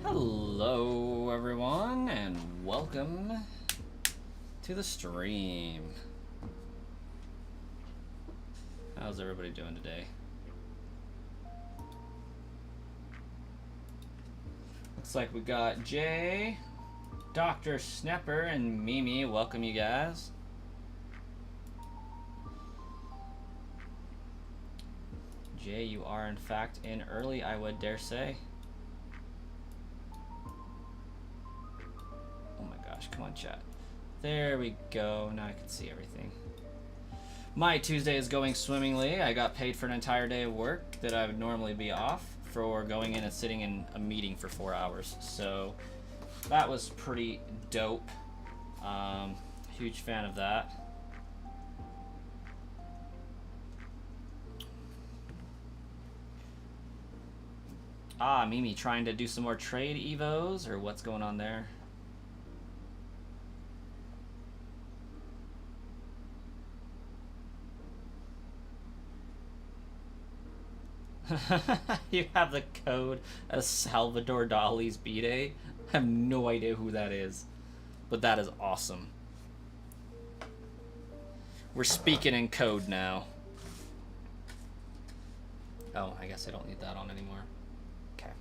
Hello everyone and welcome to the stream. How's everybody doing today? Looks like we got Jay, Dr. Snapper, and Mimi. Welcome you guys. Jay, you are in fact in early, I would dare say. Oh my gosh, come on chat. There we go, now I can see everything. My Tuesday is going swimmingly. I got paid for an entire day of work that I would normally be off for going in and sitting in a meeting for 4 hours. So that was pretty dope. Huge fan of that. Ah, Mimi trying to do some more trade evos, or what's going on there? You have the code as Salvador Dali's B-Day? I have no idea who that is, but that is awesome. We're speaking in code now. Oh, I guess I don't need that on anymore. Okay.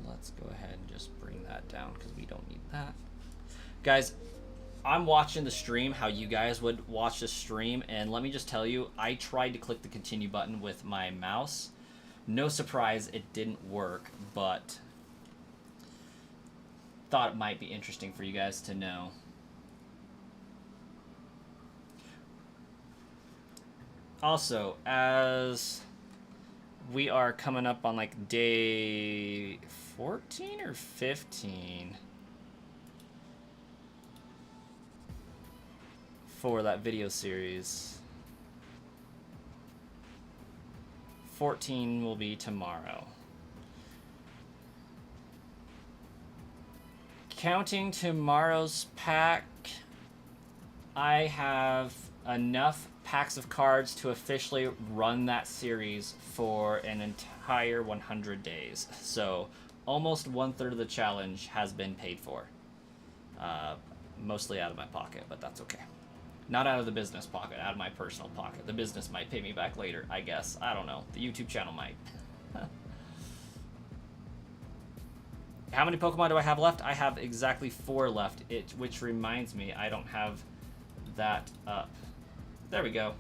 Let's go ahead and just bring that down because we don't need that. Guys, I'm watching the stream how you guys would watch the stream, and let me just tell you, I tried to click the continue button with my mouse. No surprise, it didn't work, but thought it might be interesting for you guys to know. Also, as we are coming up on like day 14 or 15 for that video series. 14 will be tomorrow. Counting tomorrow's pack, I have enough packs of cards to officially run that series for an entire 100 days. So almost 1/3 of the challenge has been paid for. Mostly out of my pocket, but that's okay. Not out of the business pocket, out of my personal pocket. The business might pay me back later, I guess. I don't know. The YouTube channel might. How many Pokemon do I have left? I have exactly 4 left, which reminds me, I don't have that up. There we go.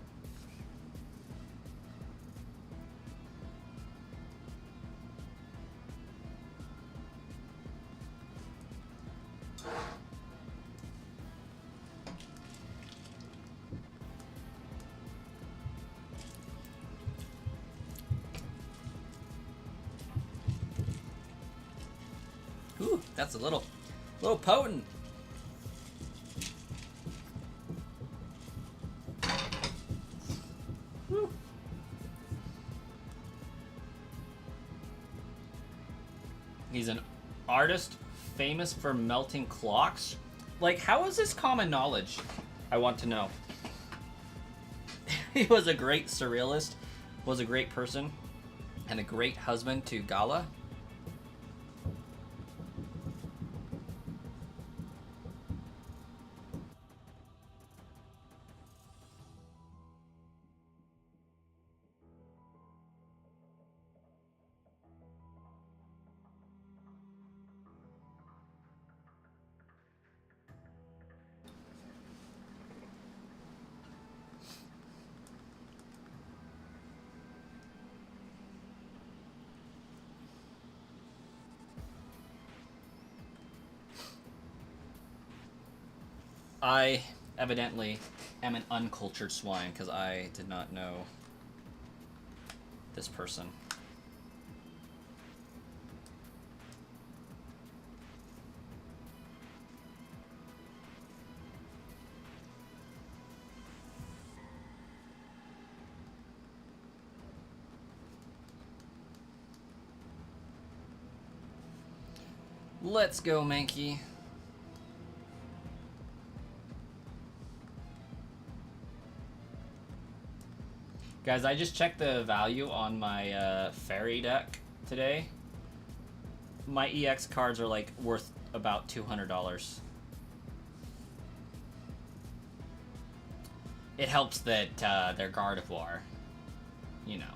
Ooh, that's a little potent. Woo. He's an artist famous for melting clocks. Like, how is this common knowledge? I want to know. He was a great surrealist, was a great person, and a great husband to Gala. I evidently am an uncultured swine because I did not know this person. Let's go, Mankey. Guys, I just checked the value on my fairy deck today. my EX cards are like worth about $200. It helps that they're Gardevoir, you know.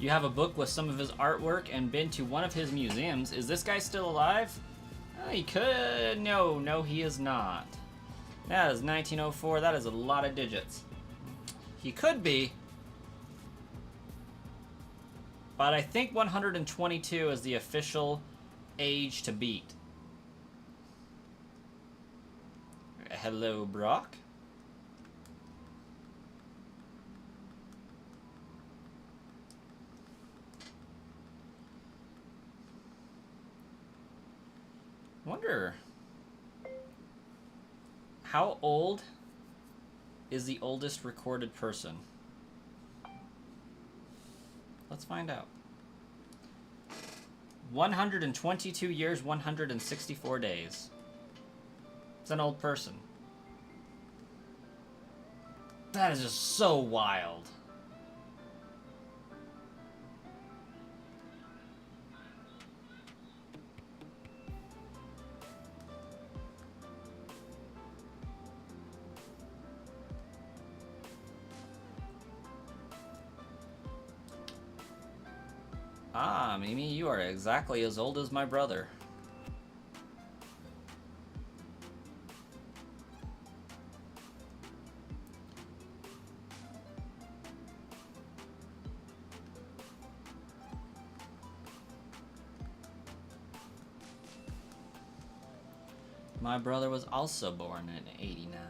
You have a book with some of his artwork and been to one of his museums. Is this guy still alive? Oh, he could. No, he is not. That is 1904. That is a lot of digits. He could be. But I think 122 is the official age to beat. Hello, Brock. Wonder how old is the oldest recorded person? Let's find out. 122 years, 164 days. It's an old person. That is just so wild. Ah, Mimi, you are exactly as old as my brother. My brother was also born in '89.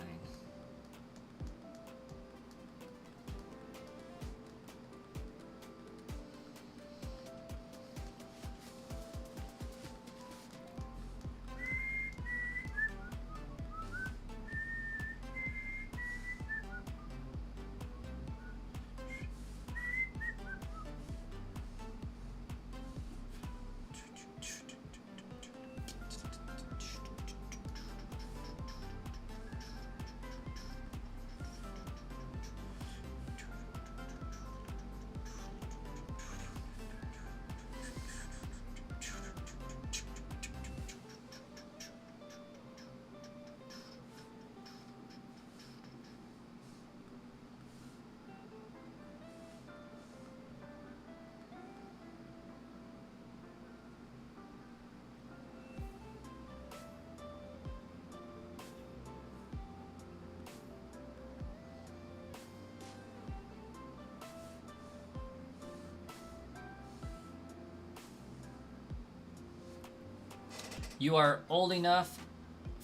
You are old enough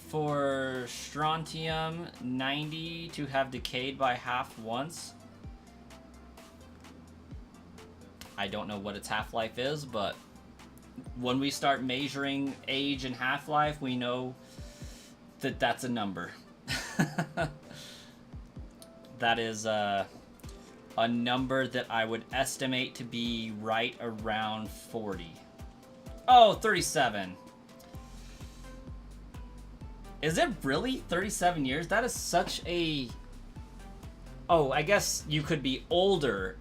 for Strontium 90 to have decayed by half once. I don't know what its half-life is, but when we start measuring age and half-life, we know that that's a number. That is a number that I would estimate to be right around 40. Oh, 37. Is it really 37 years? That is such a... Oh, I guess you could be older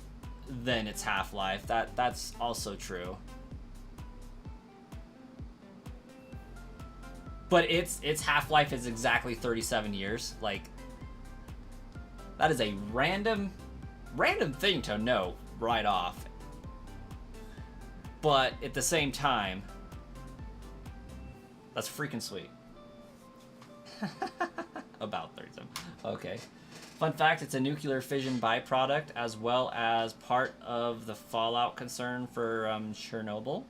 than its half-life. That's also true. But its half-life is exactly 37 years. Like, that is a random thing to know right off. But at the same time, that's freaking sweet. About 37. Okay. Fun fact, it's a nuclear fission byproduct as well as part of the fallout concern for Chernobyl.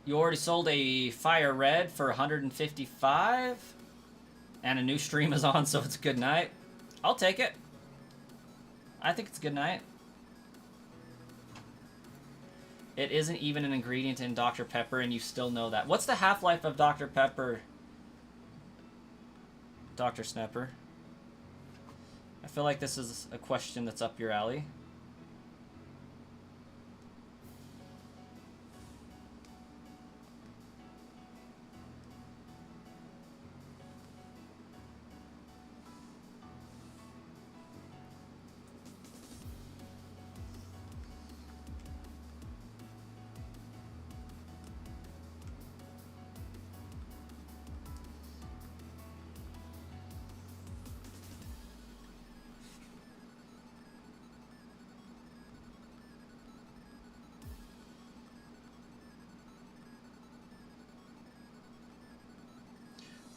You already sold a Fire Red for 155, and a new stream is on, so it's a good night. I'll take it. I think it's a good night. It isn't even an ingredient in Dr. Pepper, and you still know that. What's the half-life of Dr. Pepper, Dr. Snapper? I feel like this is a question that's up your alley.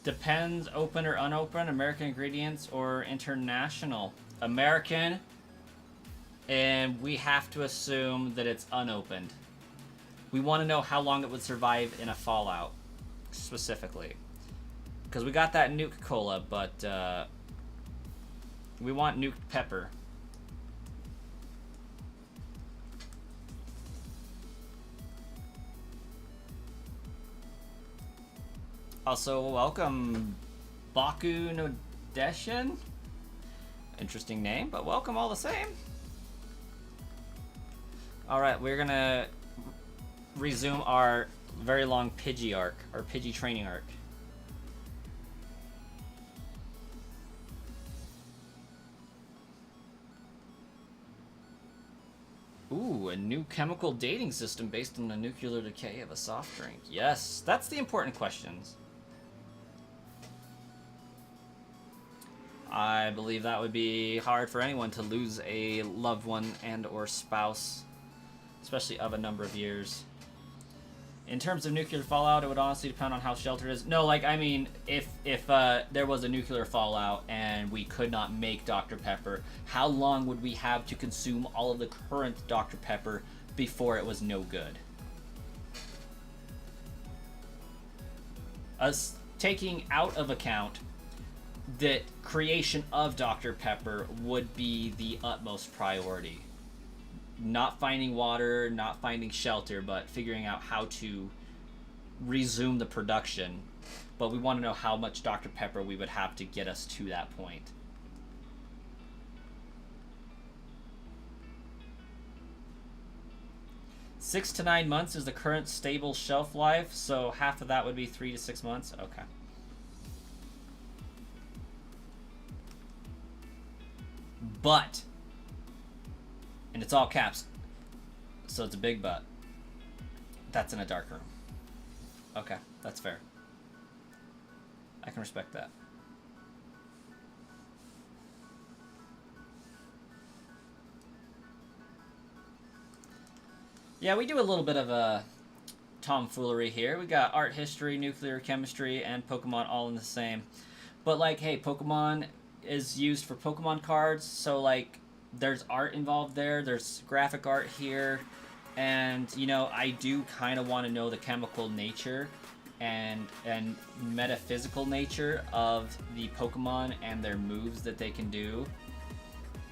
Depends, open or unopened, American ingredients or international. American, and we have to assume that it's unopened. We want to know how long it would survive in a Fallout, specifically. Because we got that Nuke Cola, but we want Nuke Pepper. Also, welcome, Baku no Deshin. Interesting name, but welcome all the same. Alright, we're gonna resume our very long Pidgey arc, our Pidgey training arc. Ooh, a new chemical dating system based on the nuclear decay of a soft drink. Yes, that's the important questions. I believe that would be hard for anyone to lose a loved one and or spouse, especially of a number of years. In terms of nuclear fallout, it would honestly depend on how sheltered it is. No, like, I mean, if there was a nuclear fallout and we could not make Dr. Pepper, how long would we have to consume all of the current Dr. Pepper before it was no good? Us taking out of account that creation of Dr. Pepper would be the utmost priority. Not finding water, not finding shelter, but figuring out how to resume the production. But we want to know how much Dr. Pepper we would have to get us to that point. Six to 9 months is the current stable shelf life, so half of that would be 3 to 6 months. Okay. But, and it's all caps, so it's a big but. That's in a dark room. Okay, that's fair. I can respect that. Yeah, we do a little bit of a tomfoolery here. We got art history, nuclear chemistry, and Pokemon all in the same. But, like, hey, Pokemon is used for Pokemon cards, so, like, there's art involved there, there's graphic art here, and, you know, I do kind of want to know the chemical nature and metaphysical nature of the Pokemon and their moves that they can do,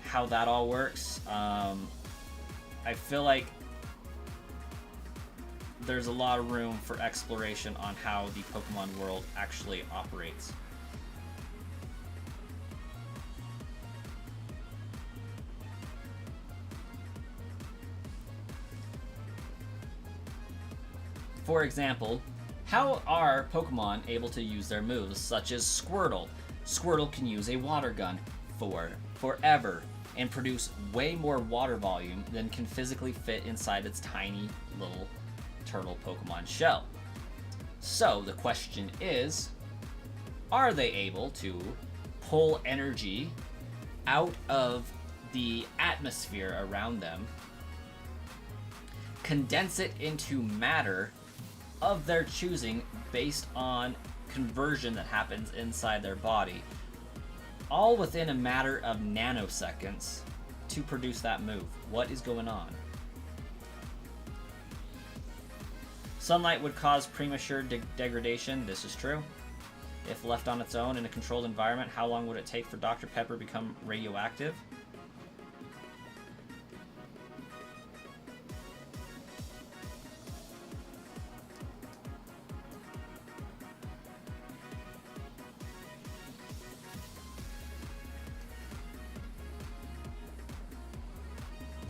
how that all works. I feel like there's a lot of room for exploration on how the Pokemon world actually operates. For example, how are Pokemon able to use their moves, such as Squirtle? Squirtle can use a water gun for forever and produce way more water volume than can physically fit inside its tiny little turtle Pokemon shell. So the question is, are they able to pull energy out of the atmosphere around them, condense it into matter of their choosing based on conversion that happens inside their body, all within a matter of nanoseconds to produce that move? What is going on? Sunlight would cause premature degradation. This is true. If left on its own in a controlled environment, how long would it take for Dr. Pepper to become radioactive?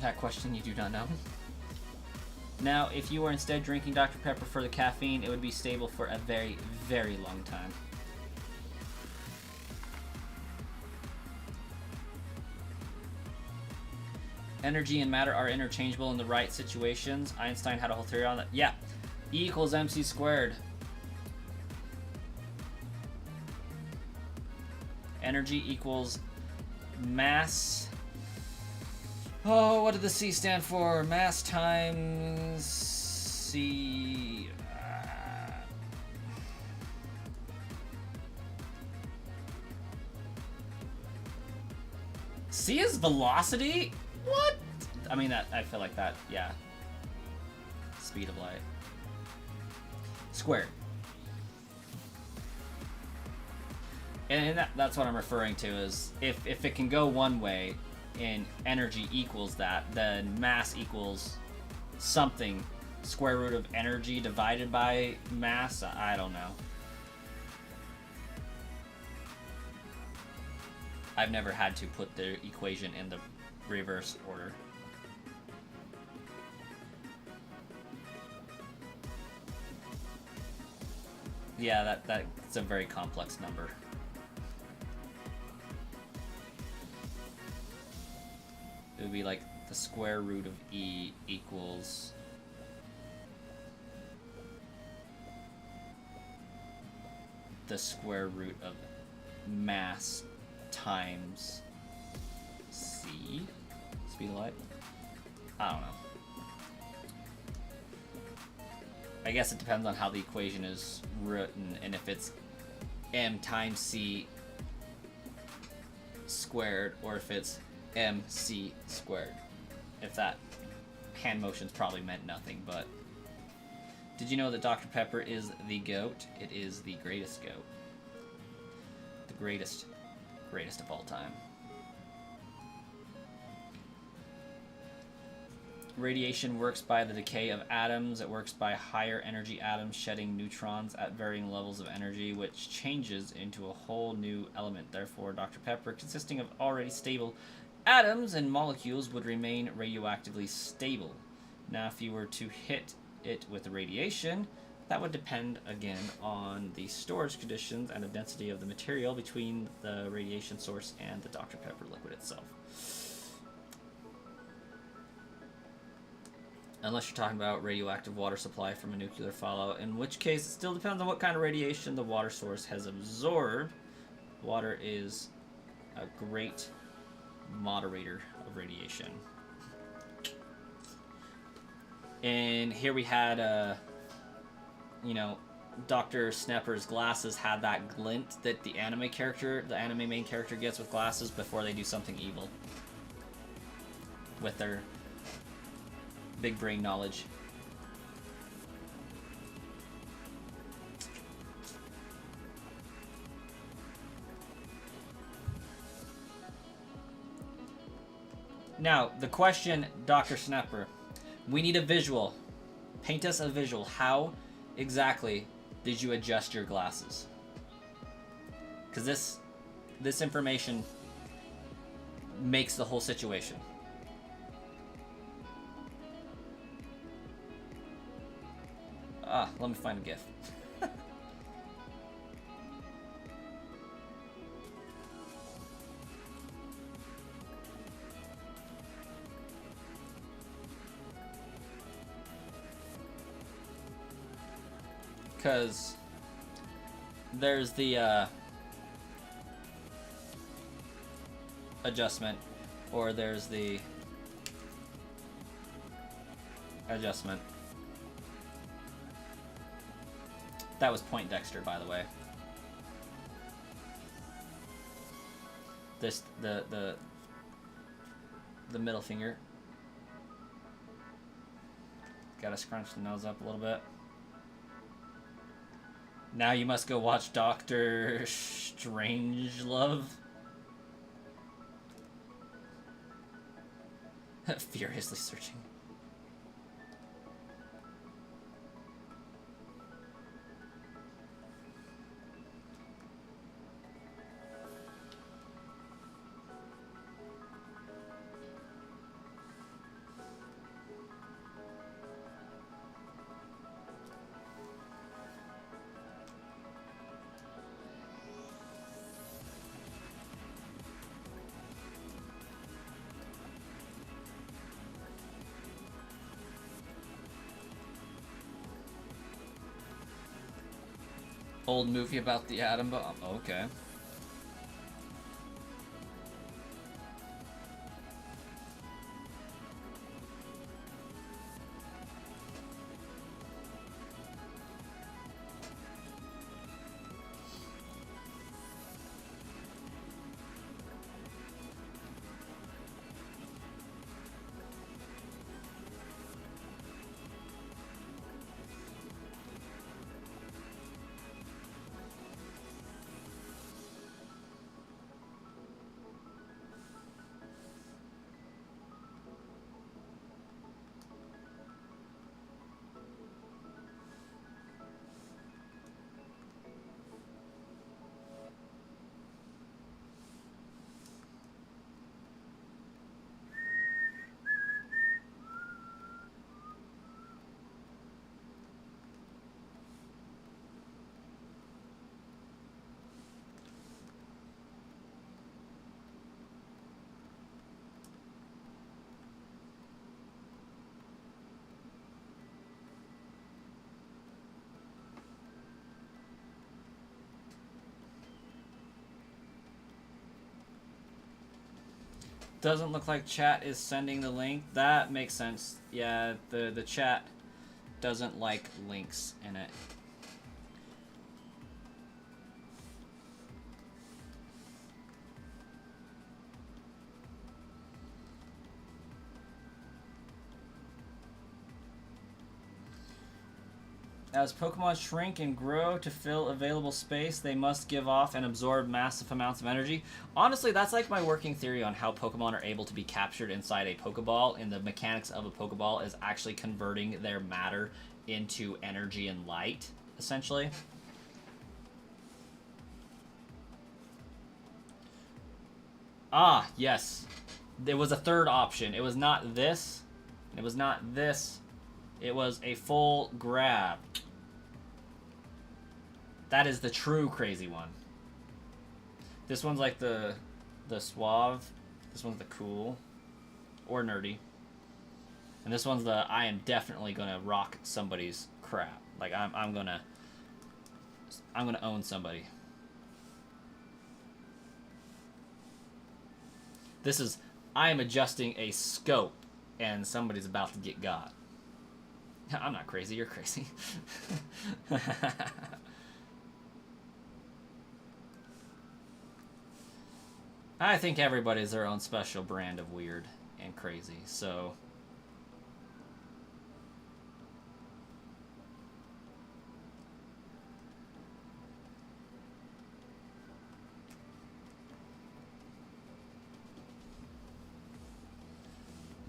That question you do not know. Now, if you were instead drinking Dr. Pepper for the caffeine, it would be stable for a very, very long time. Energy and matter are interchangeable in the right situations. Einstein had a whole theory on that. Yeah. E equals mc squared. Energy equals mass. Oh, what did the C stand for? Mass times C. C is velocity? What? I mean, that I feel like that, yeah. Speed of light. Squared. And that's what I'm referring to, is if it can go one way and energy equals that, then mass equals something. Square root of energy divided by mass? I don't know. I've never had to put the equation in the reverse order. Yeah, that's a very complex number. It would be like the square root of E equals the square root of mass times C. Speed of light? I don't know. I guess it depends on how the equation is written, and if it's m times c squared, or if it's mc squared. If that hand motion's probably meant nothing, but... Did you know that Dr. Pepper is the GOAT? It is the greatest GOAT. The greatest of all time. Radiation works by the decay of atoms. It works by higher energy atoms shedding neutrons at varying levels of energy, which changes into a whole new element. Therefore, Dr. Pepper, consisting of already stable atoms and molecules, would remain radioactively stable. Now, if you were to hit it with radiation, that would depend, again, on the storage conditions and the density of the material between the radiation source and the Dr. Pepper liquid itself. Unless you're talking about radioactive water supply from a nuclear fallout, in which case it still depends on what kind of radiation the water source has absorbed. Water is a great moderator of radiation. And here we had, you know, Dr. Snapper's glasses had that glint that the anime main character gets with glasses before they do something evil. With their big brain knowledge. Now, the question, Dr. Snapper, we need a visual. Paint us a visual. How exactly did you adjust your glasses? Because this information makes the whole situation. Let me find a GIF. Because there's the adjustment, or there's the adjustment. That was Point Dexter, by the way. This the middle finger. Gotta scrunch the nose up a little bit. Now you must go watch Doctor Strangelove. Furiously searching. Old movie about the atom bomb. Okay. Doesn't look like chat is sending the link. That makes sense. Yeah, the chat doesn't like links in it. As Pokemon shrink and grow to fill available space, they must give off and absorb massive amounts of energy. Honestly, that's like my working theory on how Pokemon are able to be captured inside a Pokeball, and the mechanics of a Pokeball is actually converting their matter into energy and light, essentially. Ah, yes. There was a third option. It was not this. It was not this. It was a full grab. That is the true crazy one. This one's like the suave. This one's the cool. Or nerdy. And this one's the I am definitely gonna rock somebody's crap. Like I'm gonna own somebody. This is I am adjusting a scope and somebody's about to get got. I'm not crazy, you're crazy. I think everybody's their own special brand of weird and crazy, so...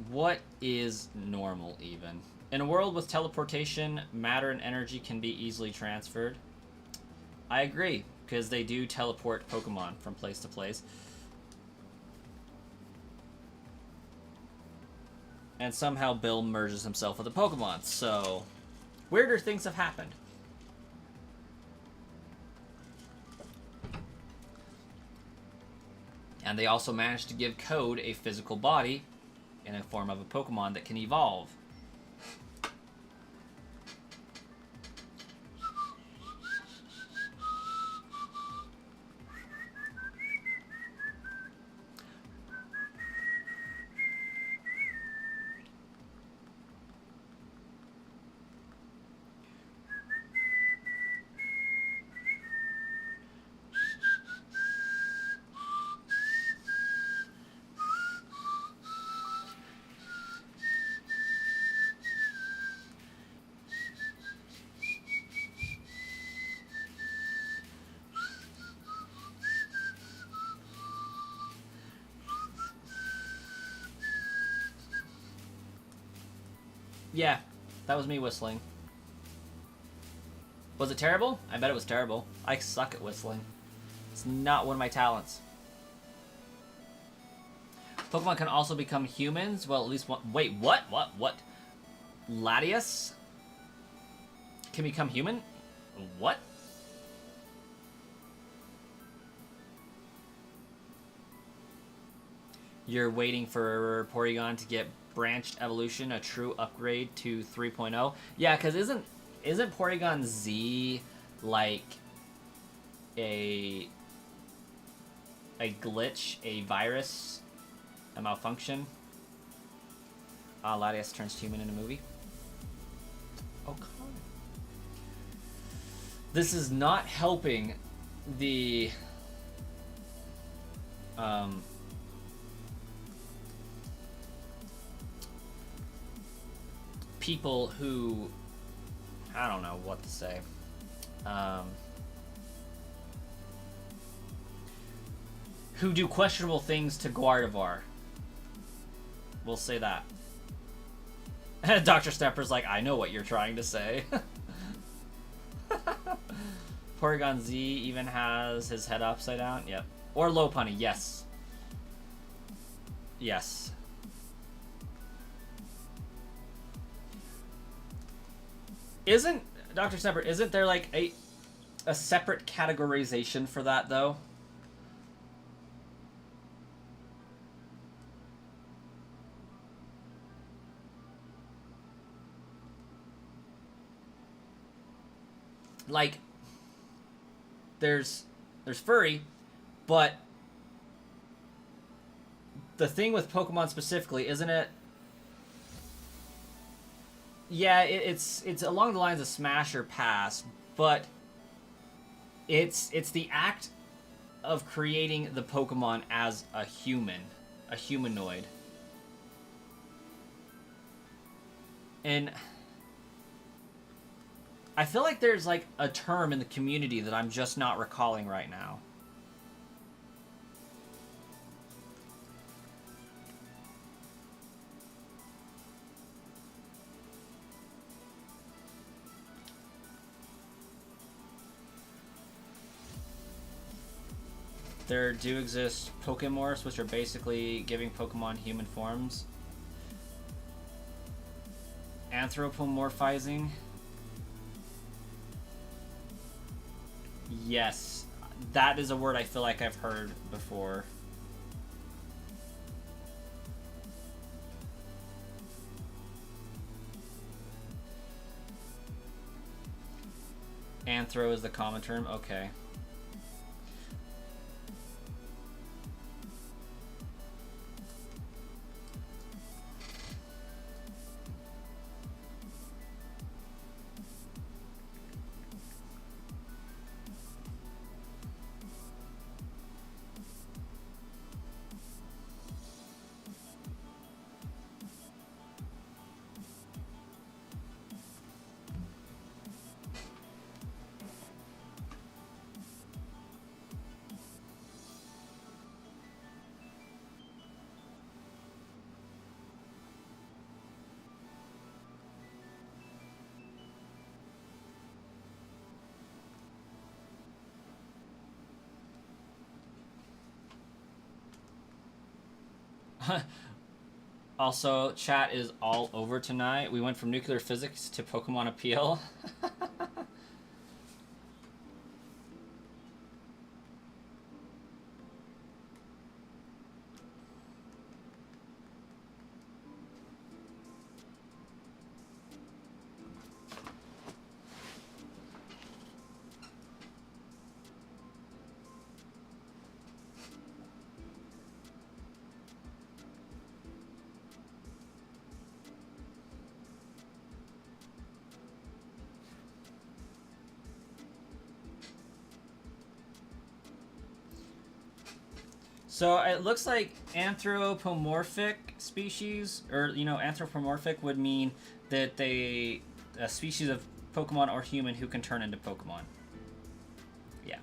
What is normal, even? In a world with teleportation, matter and energy can be easily transferred. I agree, because they do teleport Pokemon from place to place. And somehow Bill merges himself with a Pokemon, so... weirder things have happened. And they also managed to give Code a physical body in a form of a Pokemon that can evolve. Yeah, that was me whistling. Was it terrible? I bet it was terrible. I suck at whistling. It's not one of my talents. Pokemon can also become humans. Well, at least one. Wait, what? What? Latias can become human? What? You're waiting for Porygon to get branched evolution, a true upgrade to 3.0. Yeah, because isn't Porygon Z like a glitch, a virus, a malfunction? Latias turns human in a movie. Oh, come on. This is not helping the people who, I don't know what to say, who do questionable things to Gardevoir. We'll say that. Dr. Stepper's like, I know what you're trying to say. Porygon Z even has his head upside down. Yep. Or Lopunny, yes. Yes. Isn't, Dr. Stepper, isn't there like a separate categorization for that though? Like, there's furry, but the thing with Pokemon specifically, isn't it? Yeah, it's along the lines of Smash or Pass, but it's the act of creating the Pokemon as a human, a humanoid. And I feel like there's like a term in the community that I'm just not recalling right now. There do exist Pokemorphs, which are basically giving Pokemon human forms. Anthropomorphizing. Yes, that is a word I feel like I've heard before. Anthro is the common term? Okay. Also, chat is all over tonight. We went from nuclear physics to Pokemon appeal. So it looks like anthropomorphic species, or anthropomorphic would mean that a species of Pokemon or human who can turn into Pokemon. Yeah,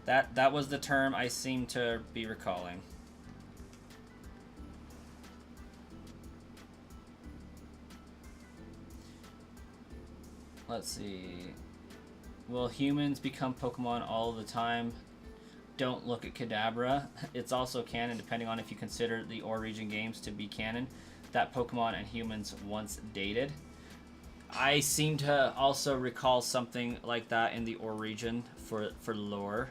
that was the term I seem to be recalling. Let's see. Will humans become Pokemon all the time? Don't look at Kadabra. It's also canon, depending on if you consider the Origin games to be canon, that Pokemon and humans once dated. I seem to also recall something like that in the Origin for lore.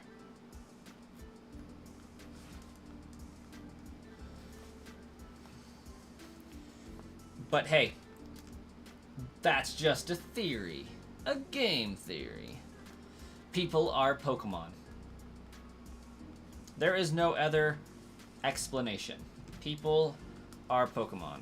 But hey, that's just a theory. A game theory. People are Pokemon. There is no other explanation. People are Pokemon.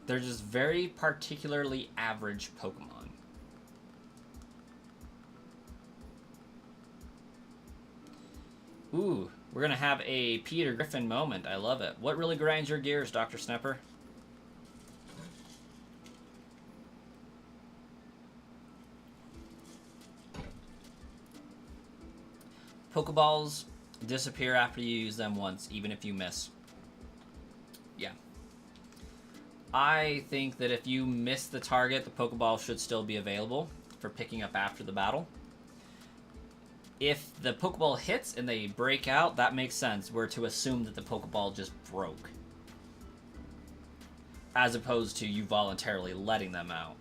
They're just very particularly average Pokemon. Ooh, we're going to have a Peter Griffin moment. I love it. What really grinds your gears, Dr. Snepper? Pokeballs disappear after you use them once, even if you miss. Yeah. I think that if you miss the target, the Pokeball should still be available for picking up after the battle. If the Pokeball hits and they break out, that makes sense. We're to assume that the Pokeball just broke. As opposed to you voluntarily letting them out.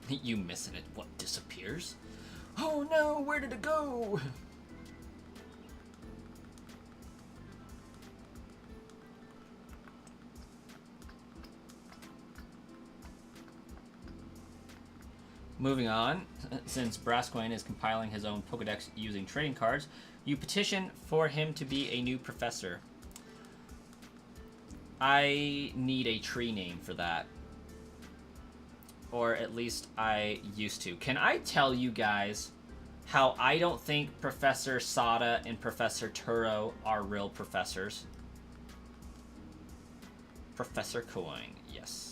You missing it. What, disappears? Oh no, where did it go? Moving on, since Brascoin is compiling his own Pokedex using trading cards, you petition for him to be a new professor. I need a tree name for that. Or at least I used to. Can I tell you guys how I don't think Professor Sada and Professor Turo are real professors? Professor Coin, yes.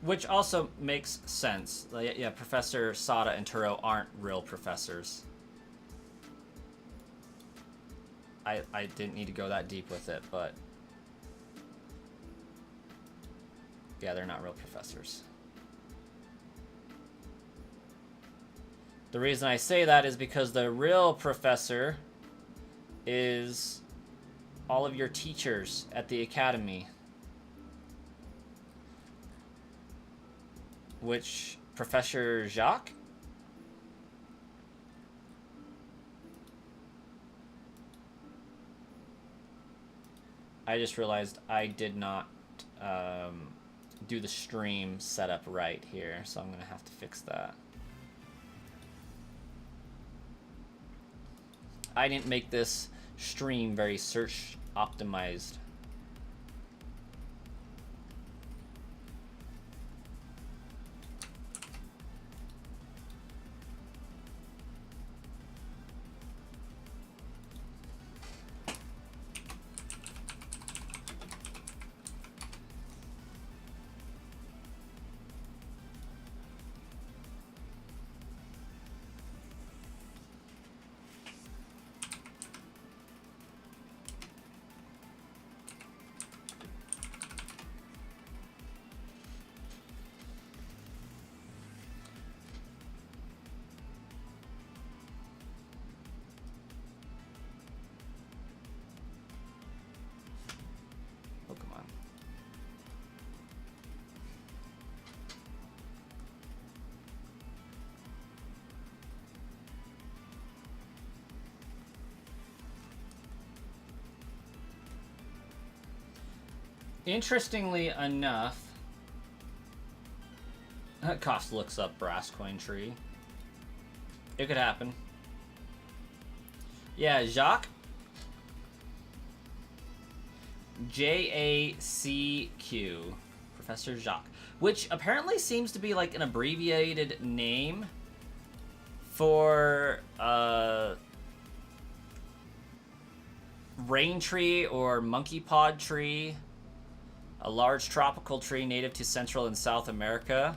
Which also makes sense. Yeah, Professor Sada and Turo aren't real professors. I didn't need to go that deep with it, but... yeah, they're not real professors. The reason I say that is because the real professor is all of your teachers at the academy. Which, Professor Jacques? I just realized I did not do the stream setup right here, so I'm going to have to fix that. I didn't make this stream very search optimized. Interestingly enough, Cost looks up Brass Coin Tree. It could happen. Yeah, Jacques. Jacq. Professor Jacques. Which apparently seems to be like an abbreviated name for rain tree or monkey pod tree. A large tropical tree native to Central and South America.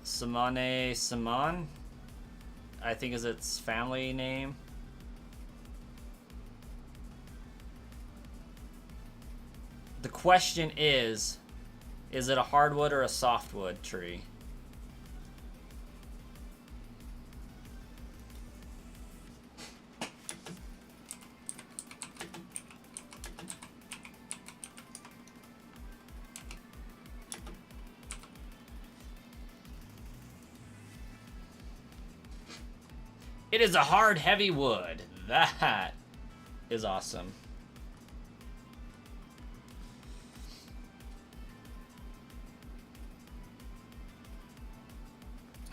Samane Saman, I think is its family name. The question is it a hardwood or a softwood tree? It is a hard, heavy wood. That is awesome.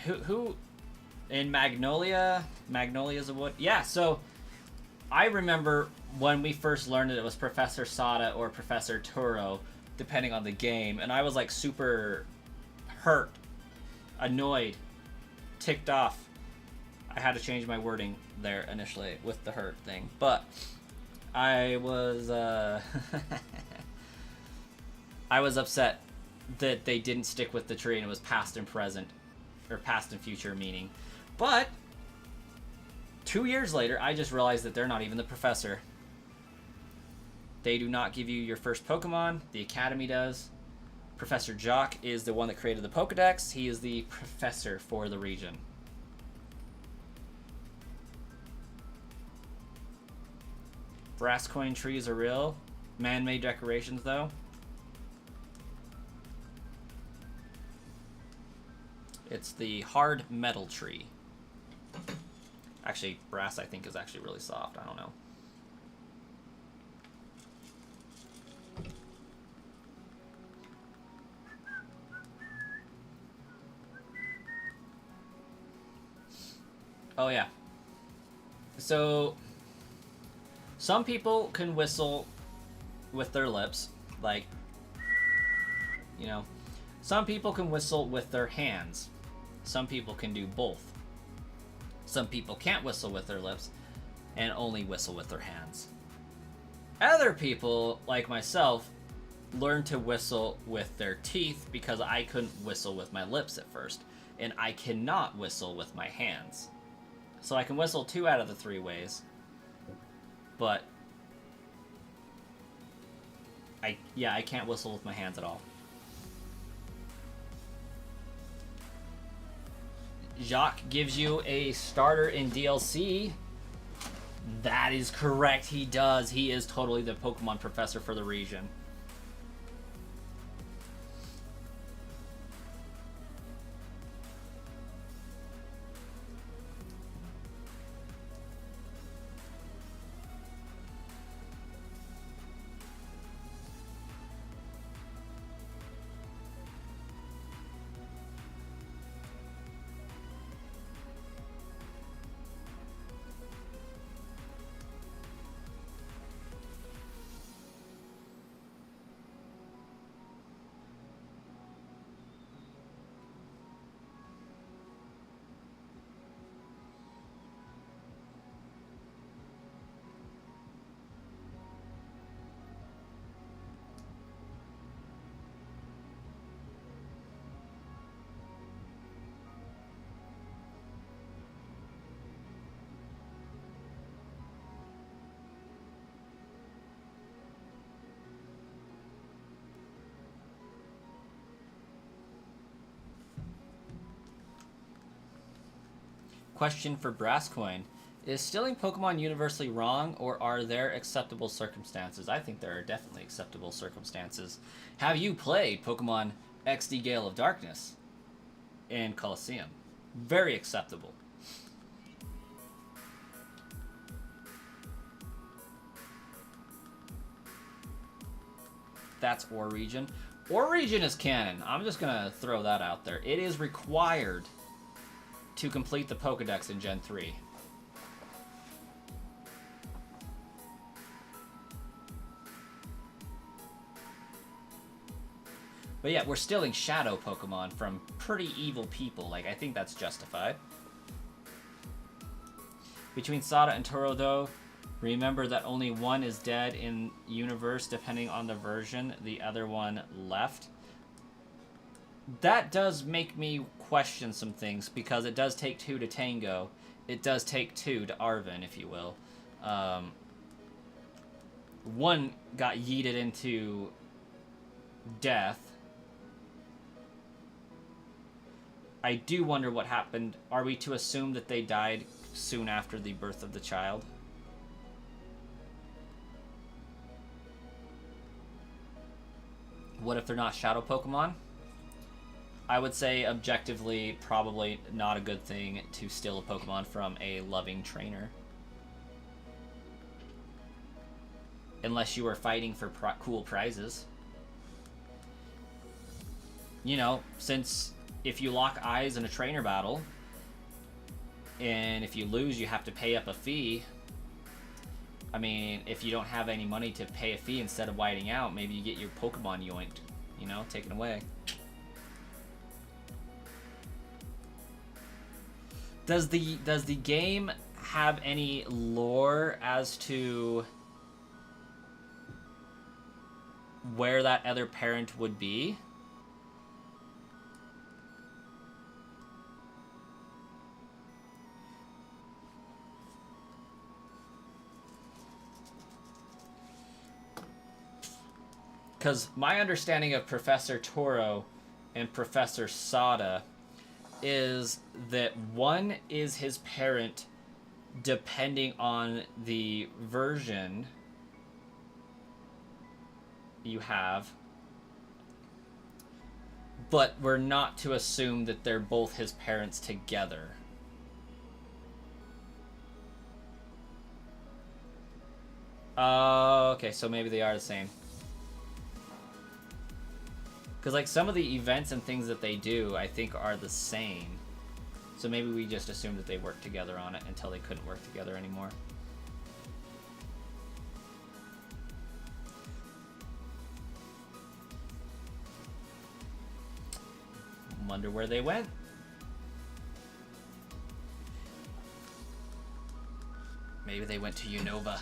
Who in Magnolia? Magnolia's a wood? Yeah, so I remember when we first learned it was Professor Sada or Professor Turo, depending on the game, and I was like super hurt, annoyed, ticked off. I had to change my wording there initially with the hurt thing, but I was I was upset that they didn't stick with the tree and it was past and present, or past and future meaning. But 2 years later, I just realized that they're not even the professor. They do not give you your first Pokemon. The Academy does. Professor Jock is the one that created the Pokedex. He is the professor for the region. Brass coin trees are real. Man-made decorations, though. It's the hard metal tree. Actually, brass, I think, is actually really soft. I don't know. Oh, yeah. So, some people can whistle with their lips, like, you know. Some people can whistle with their hands. Some people can do both. Some people can't whistle with their lips and only whistle with their hands. Other people, like myself, learn to whistle with their teeth because I couldn't whistle with my lips at first, and I cannot whistle with my hands. So I can whistle 2 out of the 3 ways, but I can't whistle with my hands at all. Jacques gives you a starter in DLC. That is correct, he does. He is totally the Pokemon professor for the region. Question for Brasscoin. Is stealing Pokemon universally wrong, or are there acceptable circumstances? I think there are definitely acceptable circumstances. Have you played Pokemon XD Gale of Darkness in Colosseum? Very acceptable. That's Region. Region is canon. I'm just going to throw that out there. It is required to complete the Pokedex in Gen 3. But yeah, we're stealing Shadow Pokemon from pretty evil people. Like, I think that's justified. Between Sada and Toro, though, remember that only one is dead in universe, depending on the version. The other one left. That does make me question some things, because it does take two to tango. It does take two to Arven, if you will. One got yeeted into death. I do wonder what happened. Are we to assume that they died soon after the birth of the child? What if they're not Shadow Pokemon? I would say, objectively, probably not a good thing to steal a Pokemon from a loving trainer. Unless you were fighting for cool prizes. You know, since if you lock eyes in a trainer battle, and if you lose, you have to pay up a fee. I mean, if you don't have any money to pay a fee, instead of whiting out, maybe you get your Pokemon yoinked, you know, taken away. Does the game have any lore as to where that other parent would be? Because my understanding of Professor Toro and Professor Sada is that one is his parent depending on the version you have, but we're not to assume that they're both his parents together. Okay, so maybe they are the same. Because, like, some of the events and things that they do, I think, are the same. So maybe we just assumed that they worked together on it until they couldn't work together anymore. Wonder where they went. Maybe they went to Unova.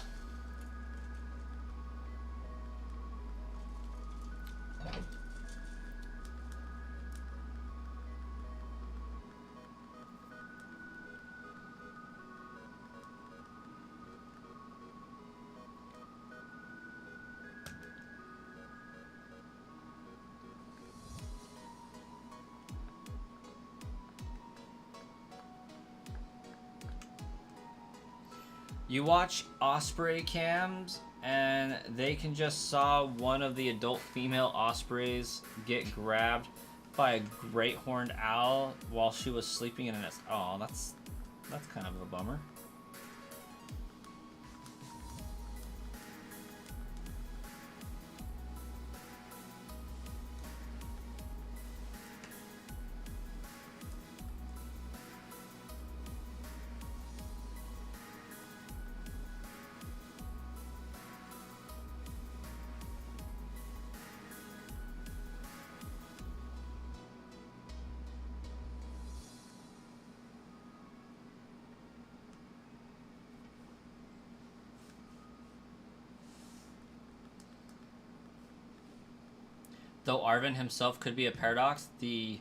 You watch Osprey cams, and they can just saw one of the adult female Ospreys get grabbed by a great horned owl while she was sleeping in a nest. Oh, that's kind of a bummer. Though Arven himself could be a paradox, the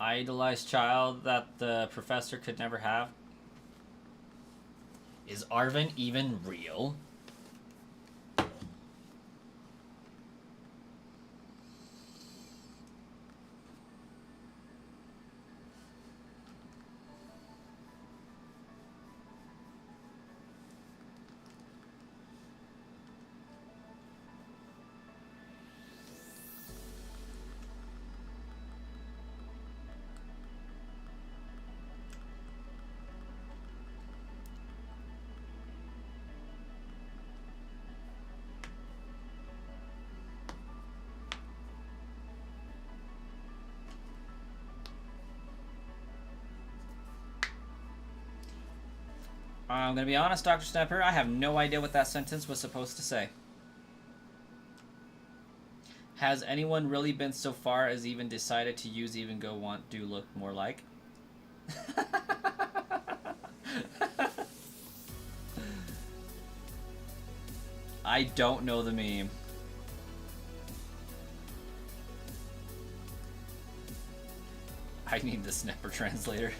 idolized child that the professor could never have. Is Arven even real? I'm gonna be honest, Dr. Snapper, I have no idea what that sentence was supposed to say. Has anyone really been so far as even decided to use even go want do look more like? I don't know the meme. I need the Snapper translator.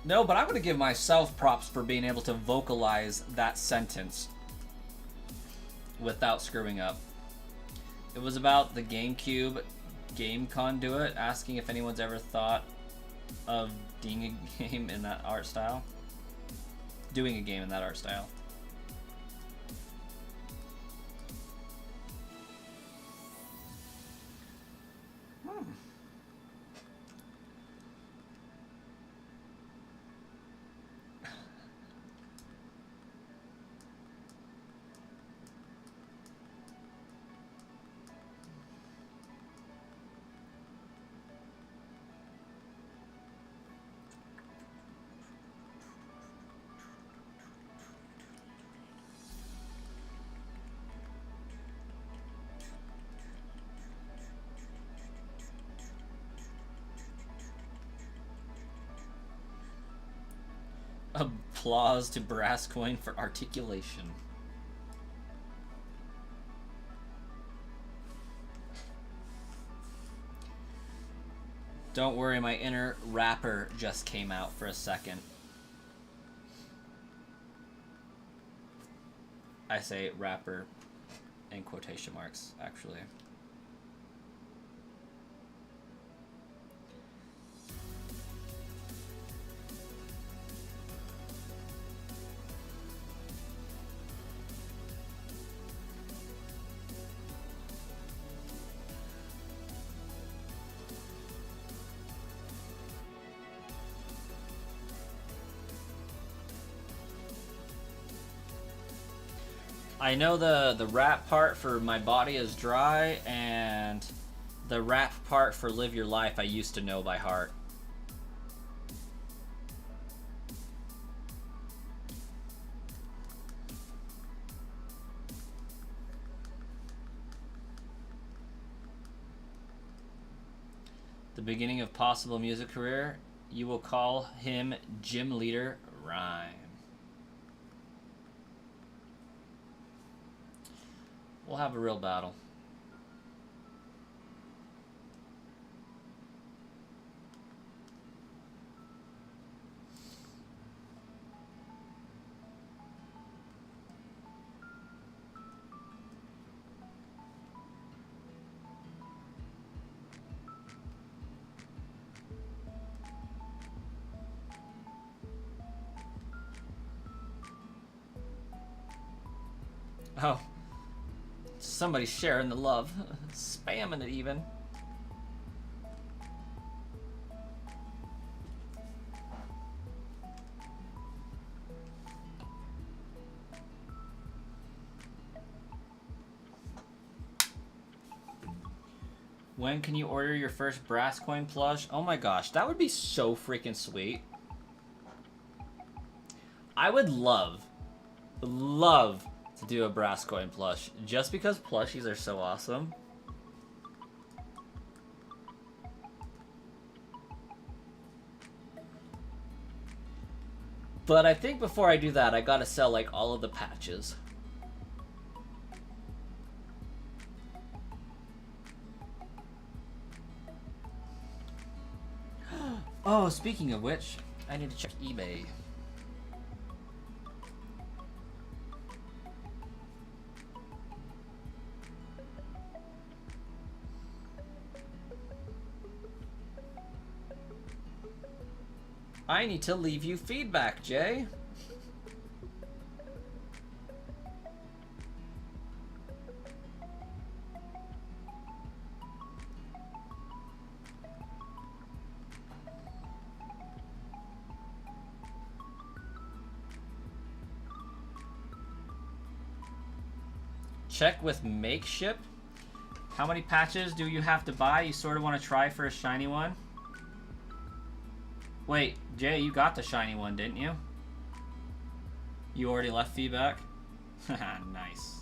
No, but I'm going to give myself props for being able to vocalize that sentence without screwing up. It was about the GameCube game conduit, asking if anyone's ever thought of doing a game in that art style. Doing a game in that art style. Applause to Brass Coin for articulation. Don't worry, my inner rapper just came out for a second. I say rapper in quotation marks, actually. I know the rap part for My Body is Dry, and the rap part for Live Your Life I used to know by heart. The beginning of possible music career, you will call him Gym Leader Rhyme. We'll have a real battle. Oh. Somebody's sharing the love. Spamming it even. When can you order your first Brass Coin plush? Oh my gosh, that would be so freaking sweet. I would love to do a Brass Coin plush, just because plushies are so awesome. But I think before I do that, I gotta sell like all of the patches. Oh, speaking of which, I need to check eBay. I need to leave you feedback, Jay. Check with Makeship. How many patches do you have to buy? You sort of want to try for a shiny one? Wait, Jay, you got the shiny one, didn't you? You already left feedback? Haha, nice.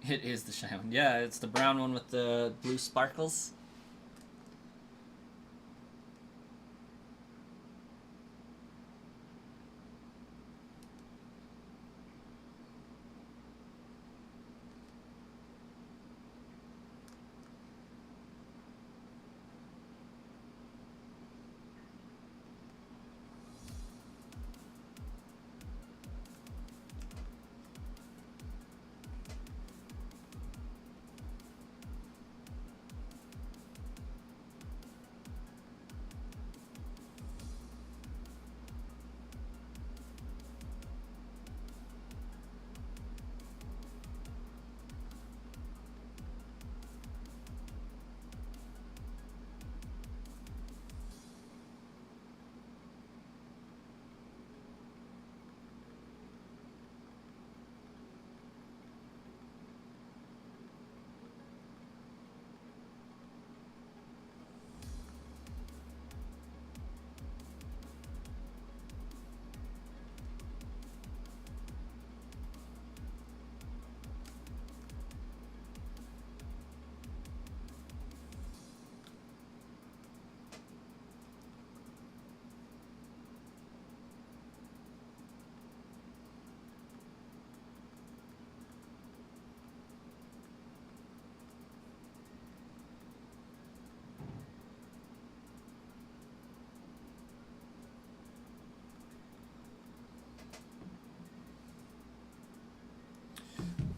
It is the shiny one. Yeah, it's the brown one with the blue sparkles.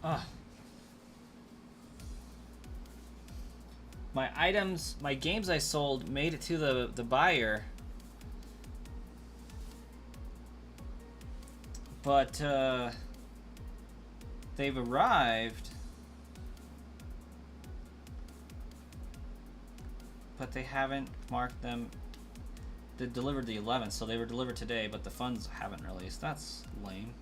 Ugh. My items, my games I sold made it to the buyer. But they've arrived. But they haven't marked them. They delivered the 11th, so they were delivered today, but the funds haven't released. That's lame.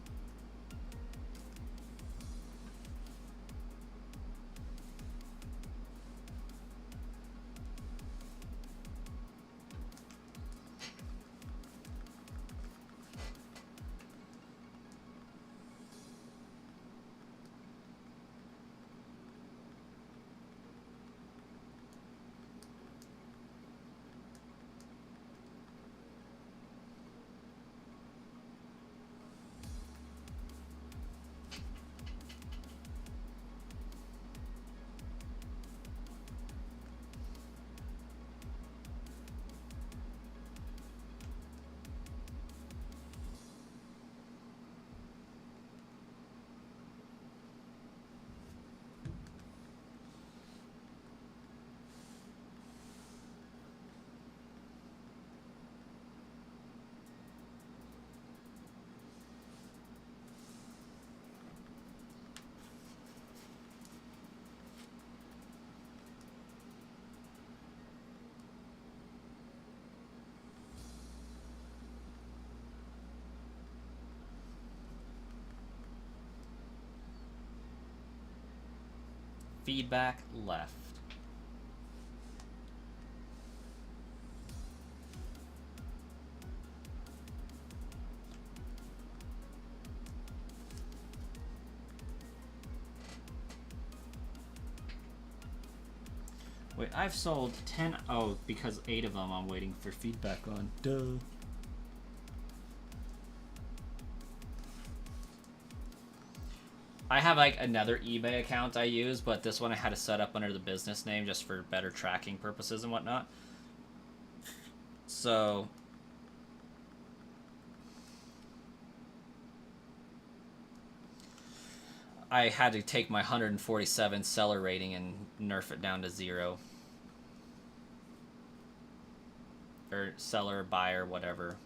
Feedback left. Wait, I've sold 10. Oh, because 8 of them I'm waiting for feedback on. Duh. I have like another eBay account I use, but this one I had to set up under the business name just for better tracking purposes and whatnot. So I had to take my 147 seller rating and nerf it down to 0. Or seller, buyer, whatever.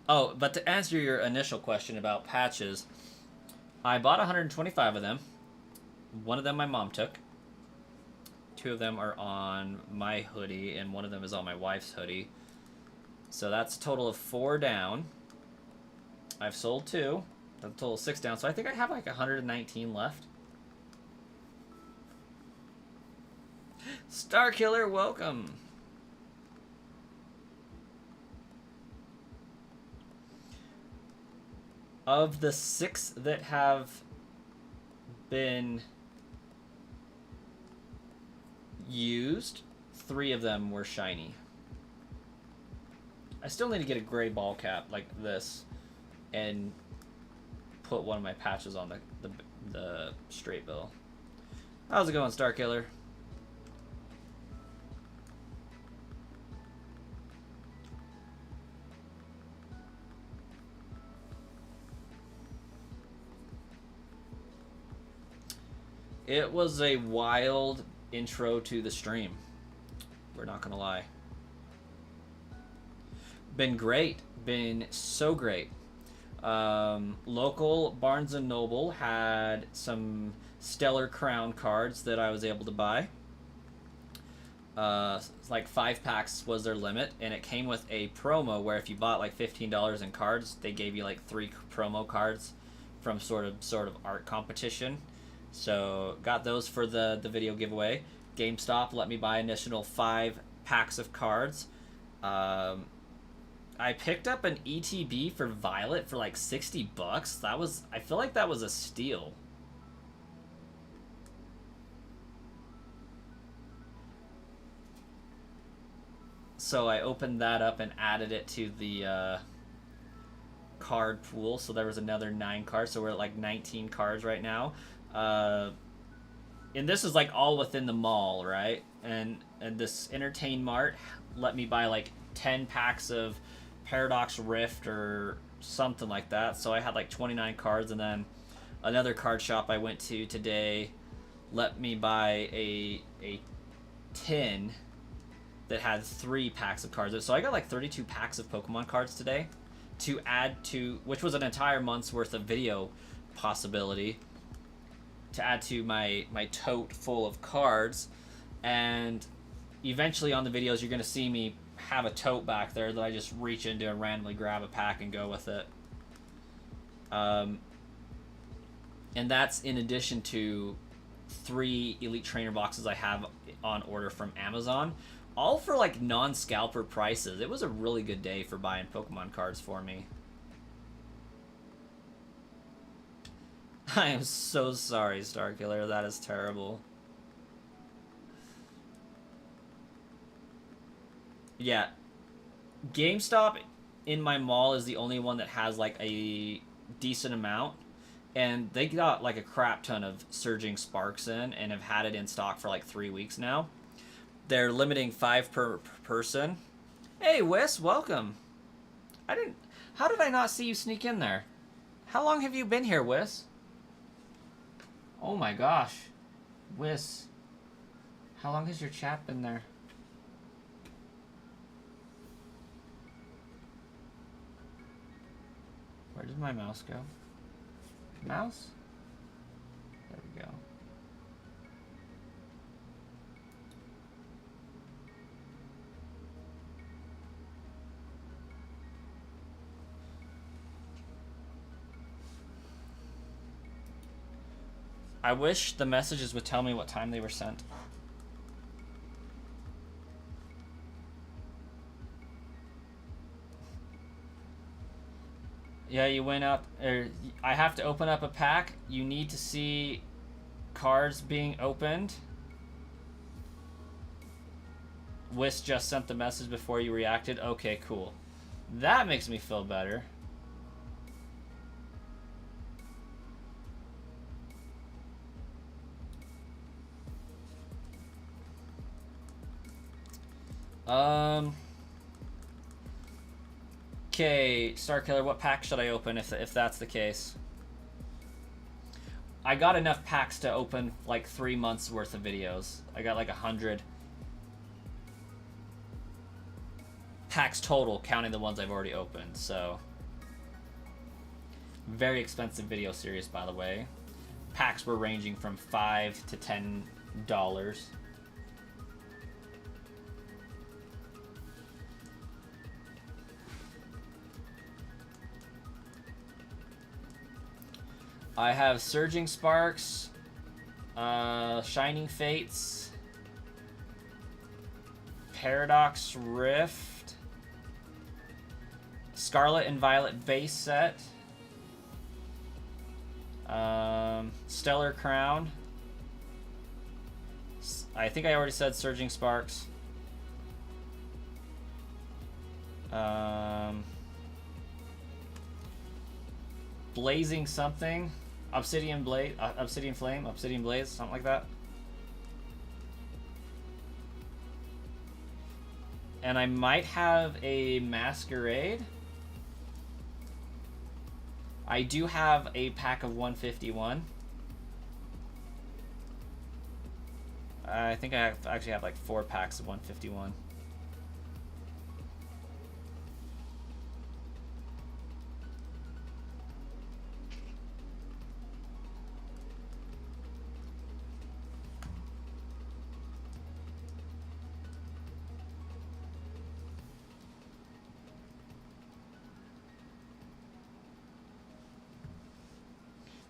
Oh, but to answer your initial question about patches, I bought 125 of them. One of them my mom took. 2 of them are on my hoodie, and one of them is on my wife's hoodie. So that's a total of 4 down. I've sold 2. That's a total of 6 down. So I think I have like 119 left. Starkiller, welcome. Of the 6 that have been used, 3 of them were shiny. I still need to get a gray ball cap like this and put one of my patches on the straight bill. How's it going, Starkiller? It was a wild intro to the stream. We're not gonna lie. Been great. Been so great. Local Barnes & Noble had some Stellar Crown cards that I was able to buy. Like 5 packs was their limit, and it came with a promo where if you bought like $15 in cards, they gave you like 3 promo cards from sort of art competition. So got those for the video giveaway. GameStop let me buy an additional 5 packs of cards. I picked up an ETB for Violet for like $60. I feel like that was a steal. So I opened that up and added it to the card pool. So there was another 9 cards. So we're at like 19 cards right now. And this is like all within the mall, right? And this Entertain Mart let me buy like 10 packs of Paradox Rift or something like that. So I had like 29 cards, and then another card shop I went to today let me buy a tin that had 3 packs of cards. So I got like 32 packs of Pokemon cards today to add to, which was an entire month's worth of video possibility, to add to my tote full of cards. And eventually on the videos you're going to see me have a tote back there that I just reach into and randomly grab a pack and go with it. And that's in addition to 3 Elite Trainer boxes I have on order from Amazon, all for like non-scalper prices. It was a really good day for buying Pokemon cards for me. I am so sorry, Starkiller. That is terrible. Yeah. GameStop in my mall is the only one that has like a decent amount. And they got like a crap ton of Surging Sparks in and have had it in stock for like 3 weeks now. They're limiting 5 per person. Hey, Wes, welcome. How did I not see you sneak in there? How long have you been here, Wes? Oh my gosh. Wes, how long has your chat been there? Where did my mouse go? Mouse? There we go. I wish the messages would tell me what time they were sent. Yeah, you went up, or I have to open up a pack. You need to see cards being opened. Whis just sent the message before you reacted. Okay, cool. That makes me feel better. Okay, Starkiller, what pack should I open if that's the case? I got enough packs to open like 3 months worth of videos. I got like 100 packs total, counting the ones I've already opened, so. Very expensive video series, by the way. Packs were ranging from $5 to $10. I have Surging Sparks, Shining Fates, Paradox Rift, Scarlet and Violet base set, Stellar Crown. I think I already said Surging Sparks. Blazing something. Obsidian Blade, Obsidian Flame, Obsidian Blaze, something like that. And I might have a Masquerade. I do have a pack of 151. I think I actually have like 4 packs of 151.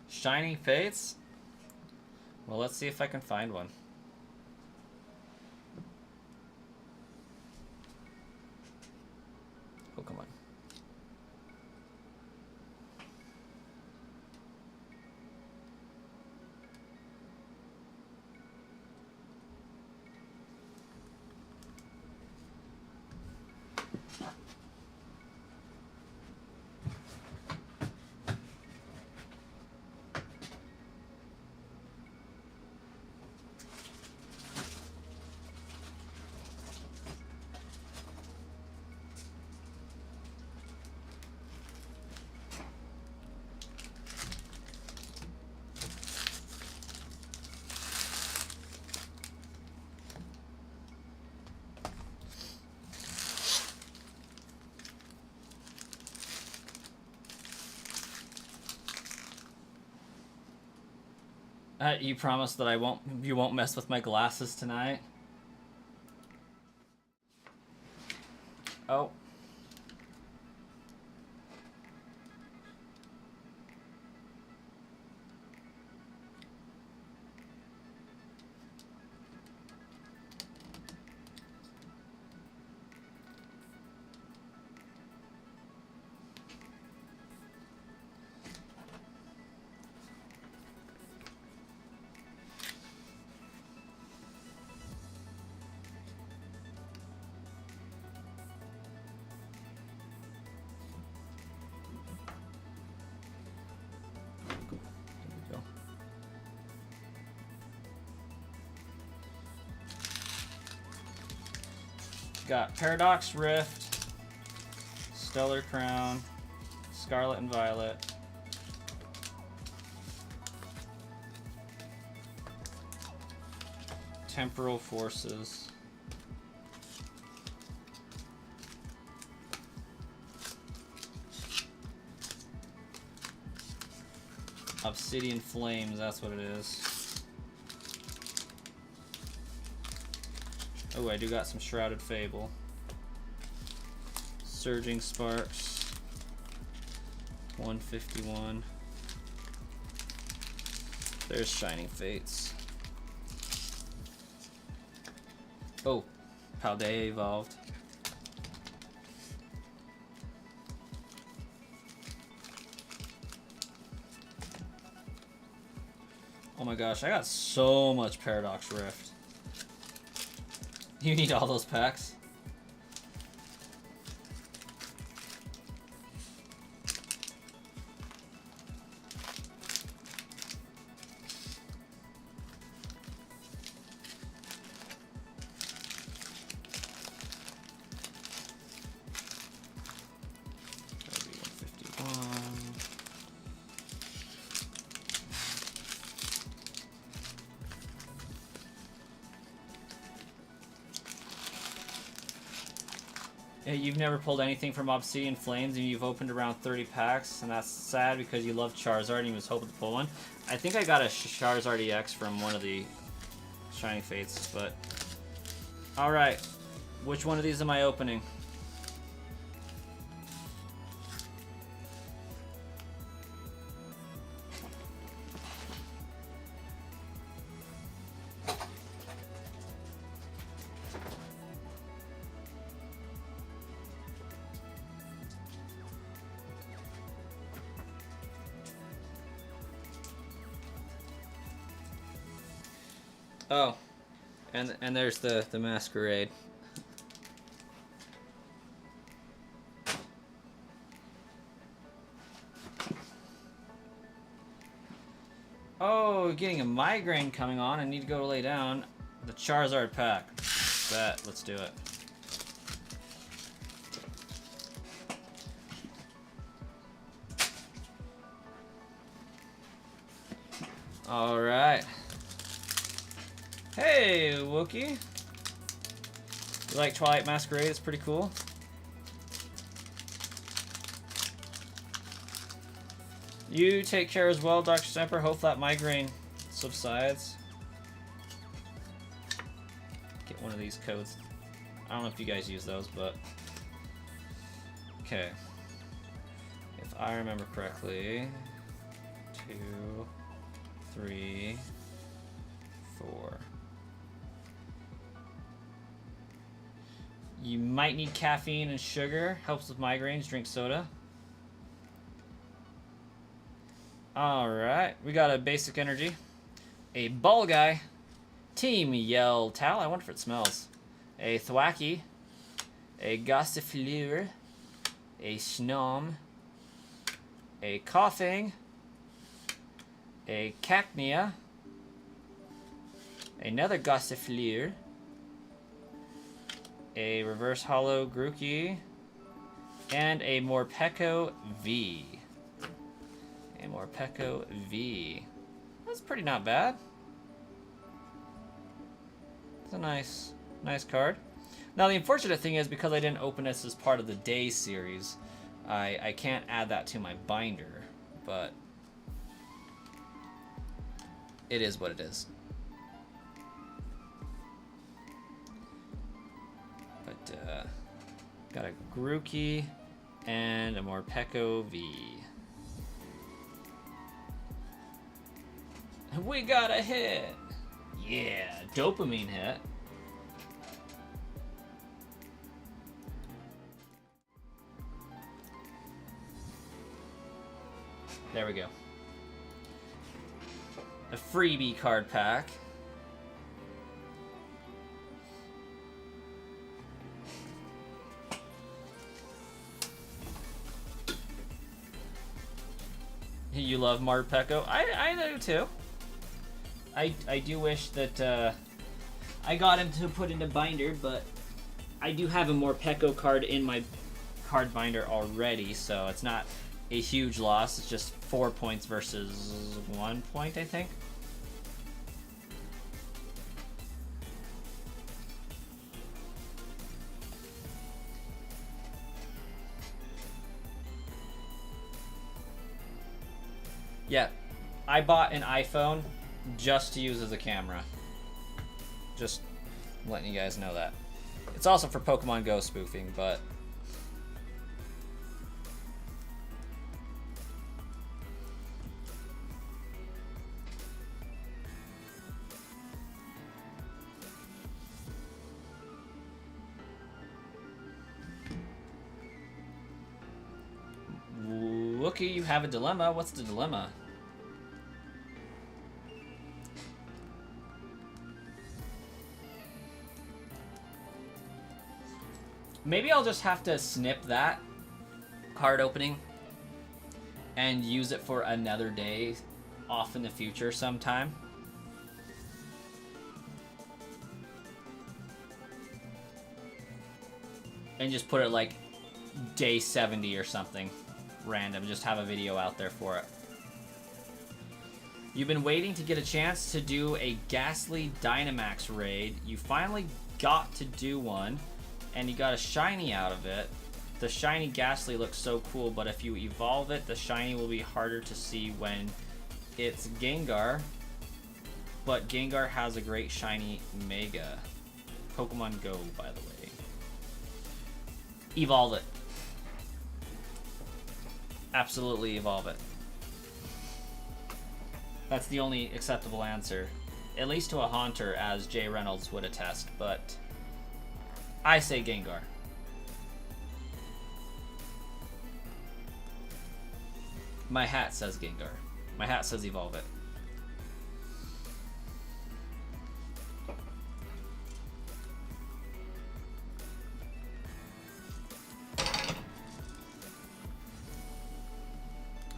Shining Fates? Well, let's see if I can find one. Oh, come on. You promise that you won't mess with my glasses tonight? Oh. Got Paradox Rift, Stellar Crown, Scarlet and Violet, Temporal Forces, Obsidian Flames, that's what it is. Oh, I do got some Shrouded Fable. Surging Sparks. 151. There's Shining Fates. Oh, how they evolved. Oh my gosh, I got so much Paradox Rift. You need all those packs? You've never pulled anything from Obsidian Flames and you've opened around 30 packs, and that's sad because you love Charizard and you was hoping to pull one. I think I got a Charizard EX from one of the Shining Fates, but... Alright, which one of these am I opening? Oh, and there's the Masquerade. Oh, getting a migraine coming on. I need to go lay down. The Charizard pack. Bet. Let's do it. All right. Hey, Wookie. You like Twilight Masquerade? It's pretty cool. You take care as well, Dr. Semper. Hope that migraine subsides. Get one of these codes. I don't know if you guys use those, but... Okay. If I remember correctly... 2, 3, 4... You might need caffeine and sugar. Helps with migraines. Drink soda. Alright. We got a basic energy. A ball guy. Team Yell Tal. I wonder if it smells. A Thwacky. A Gossifleur. A Snom. A Coughing. A Cacnea. Another Gossifleur. A Reverse Hollow Grookey, and a Morpeko V. A Morpeko V. That's pretty not bad. It's a nice card. Now the unfortunate thing is, because I didn't open this as part of the day series, I can't add that to my binder, but it is what it is. Got a Grookey and a Morpeko V. We got a hit! Yeah, dopamine hit. There we go. A freebie card pack. You love Morpeko? I do too. I do wish that I got him to put into binder, but I do have a Morpeko card in my card binder already, so it's not a huge loss. It's just 4 points versus 1 point, I think. Yeah, I bought an iPhone just to use as a camera. Just letting you guys know that. It's also for Pokemon Go spoofing, but... Loki, you have a dilemma. What's the dilemma? Maybe I'll just have to snip that card opening and use it for another day off in the future sometime. And just put it like day 70 or something random. Just have a video out there for it. You've been waiting to get a chance to do a Ghastly Dynamax raid. You finally got to do one, and you got a shiny out of it. The shiny Ghastly looks so cool, but if you evolve it, the shiny will be harder to see when it's Gengar. But Gengar has a great shiny Mega. Pokemon Go, by the way. Evolve it. Absolutely evolve it. That's the only acceptable answer. At least to a Haunter, as Jay Reynolds would attest, but I say Gengar. My hat says Gengar. My hat says evolve it.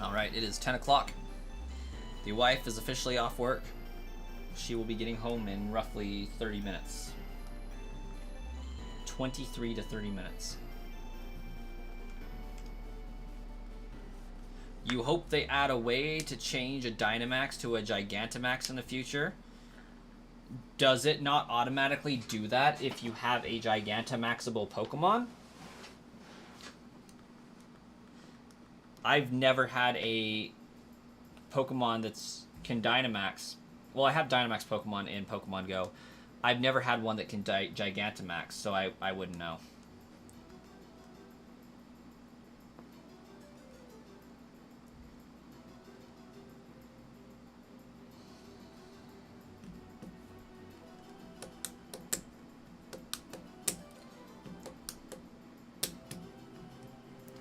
Alright, it is 10 o'clock. The wife is officially off work. She will be getting home in roughly 30 minutes. 23 to 30 minutes. You hope they add a way to change a Dynamax to a Gigantamax in the future. Does it not automatically do that if you have a Gigantamaxable Pokemon? I've never had a Pokemon that's can Dynamax. Well, I have Dynamax Pokemon in Pokemon Go. I've never had one that can Gigantamax, so I wouldn't know.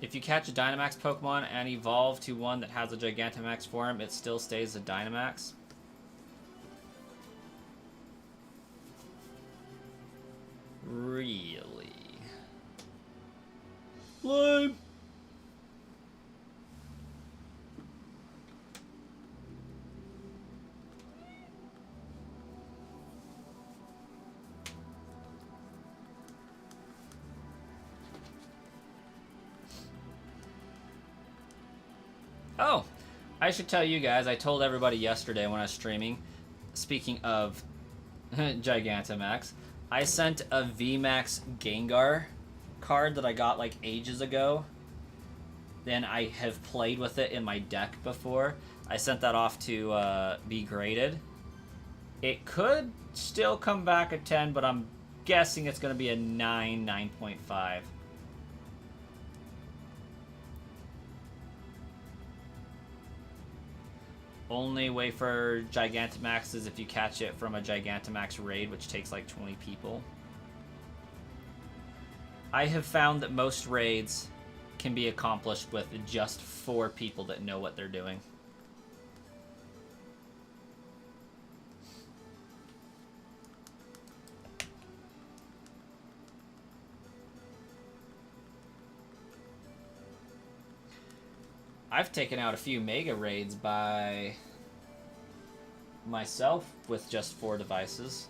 If you catch a Dynamax Pokemon and evolve to one that has a Gigantamax form, it still stays a Dynamax. Really? Lame. Oh, I should tell you guys, I told everybody yesterday when I was streaming, speaking of Gigantamax, I sent a VMAX Gengar card that I got like ages ago. Then I have played with it in my deck before. I sent that off to be graded. It could still come back a 10, but I'm guessing it's going to be a 9, 9.5. Only way for Gigantamax is if you catch it from a Gigantamax raid, which takes like 20 people. I have found that most raids can be accomplished with just 4 people that know what they're doing. I've taken out a few mega raids by myself with just 4 devices.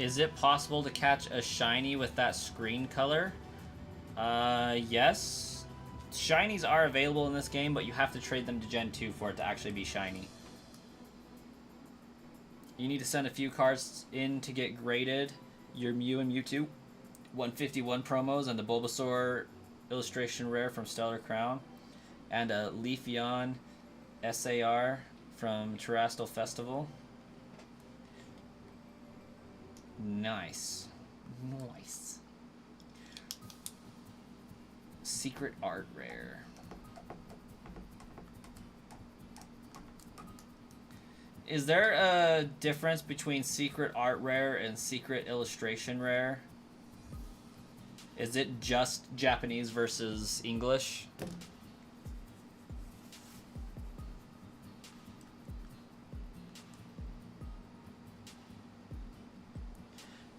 Is it possible to catch a shiny with that screen color? Yes. Shinies are available in this game, but you have to trade them to Gen 2 for it to actually be shiny. You need to send a few cards in to get graded. Your Mew and Mewtwo 151 promos and the Bulbasaur illustration rare from Stellar Crown. And a Leafeon SAR from Terastal Festival. Nice. Nice. Secret art rare. Is there a difference between secret art rare and secret illustration rare? Is it just Japanese versus English?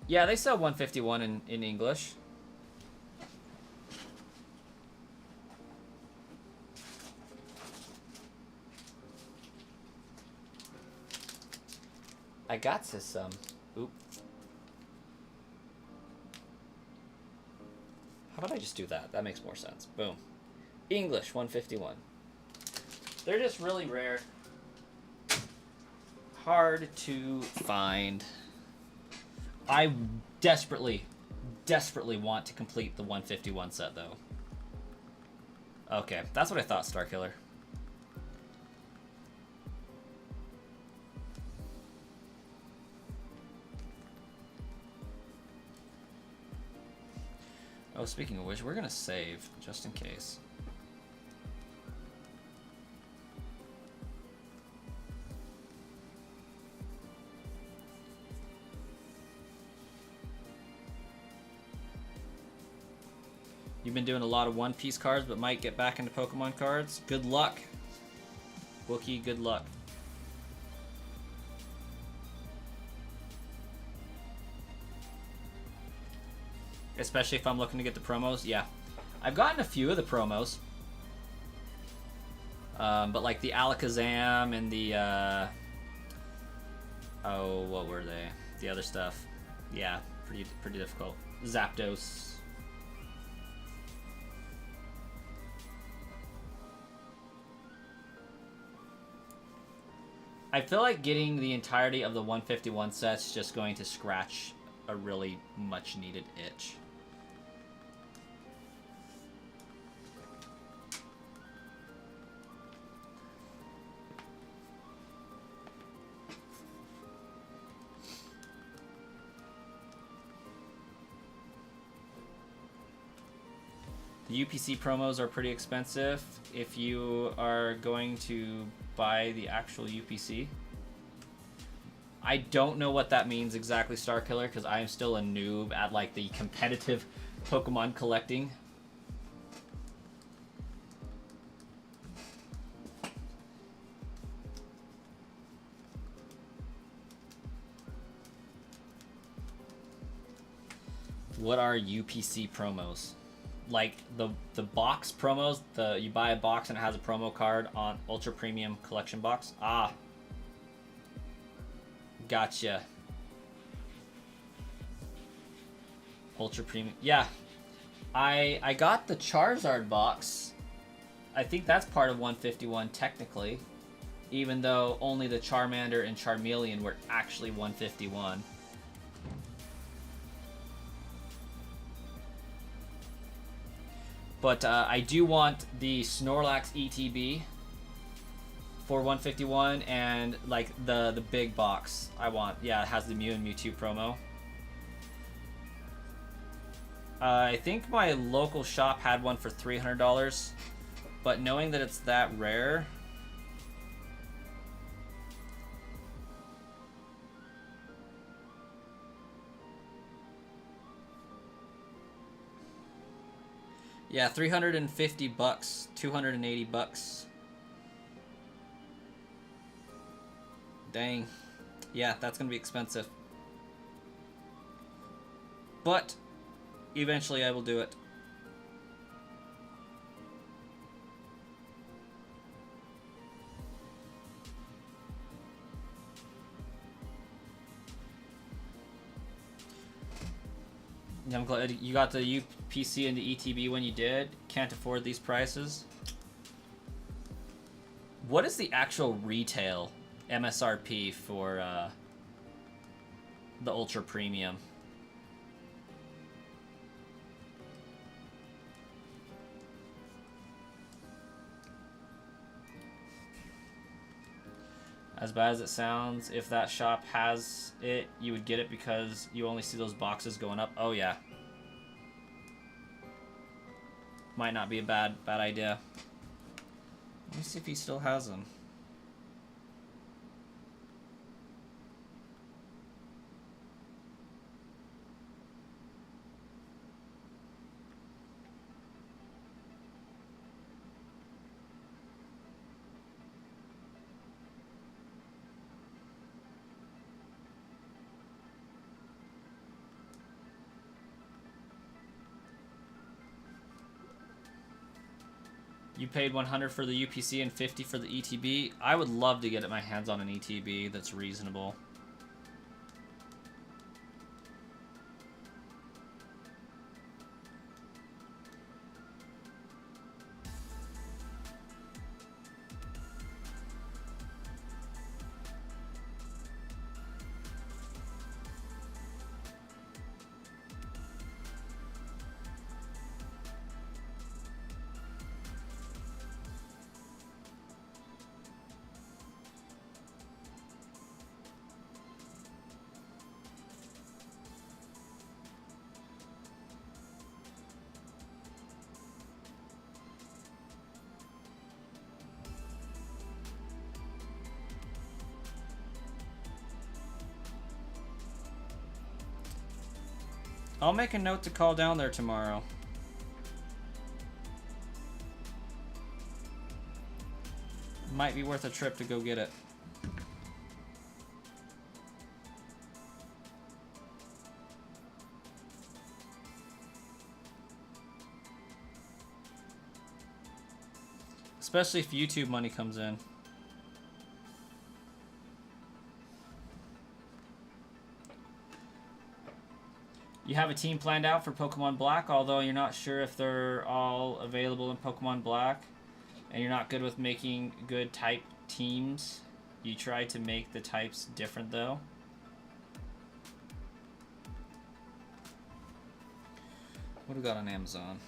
Yeah, they sell 151 in English. I got some. Oop. How about I just do that? That makes more sense. Boom. English 151. They're just really rare. Hard to find. I desperately want to complete the 151 set, though. Okay, that's what I thought, Starkiller. Oh, speaking of which, we're gonna save, just in case. You've been doing a lot of One Piece cards, but might get back into Pokemon cards. Good luck. Wookie, good luck. Especially if I'm looking to get the promos. Yeah. I've gotten a few of the promos. But like the Alakazam and the... oh, what were they? The other stuff. Yeah, pretty difficult. Zapdos. I feel like getting the entirety of the 151 set's just going to scratch a really much needed itch. The UPC promos are pretty expensive if you are going to buy the actual UPC. I don't know what that means exactly, Starkiller, because I am still a noob at like the competitive Pokemon collecting. What are UPC promos? Like the box promos, you buy a box and it has a promo card on Ultra Premium Collection box. Ah. Gotcha. Ultra Premium. Yeah. I got the Charizard box. I think that's part of 151 technically. Even though only the Charmander and Charmeleon were actually 151. But I do want the Snorlax ETB for 151 and like the big box I want. Yeah, it has the Mew and Mewtwo promo. I think my local shop had one for $300, but knowing that it's that rare... Yeah, $350, $280. Dang. Yeah, that's gonna be expensive. But eventually I will do it. I'm glad you got the UPC and the ETB when you did. Can't afford these prices. What is the actual retail MSRP for the Ultra Premium? As bad as it sounds, if that shop has it, you would get it because you only see those boxes going up. Oh yeah. Might not be a bad idea. Let me see if he still has them. You paid 100 for the UPC and 50 for the ETB. I would love to get my hands on an ETB that's reasonable. I'll make a note to call down there tomorrow. Might be worth a trip to go get it. Especially if YouTube money comes in. You have a team planned out for Pokemon Black, although you're not sure if they're all available in Pokemon Black, and you're not good with making good type teams. You try to make the types different, though. What do we got on Amazon?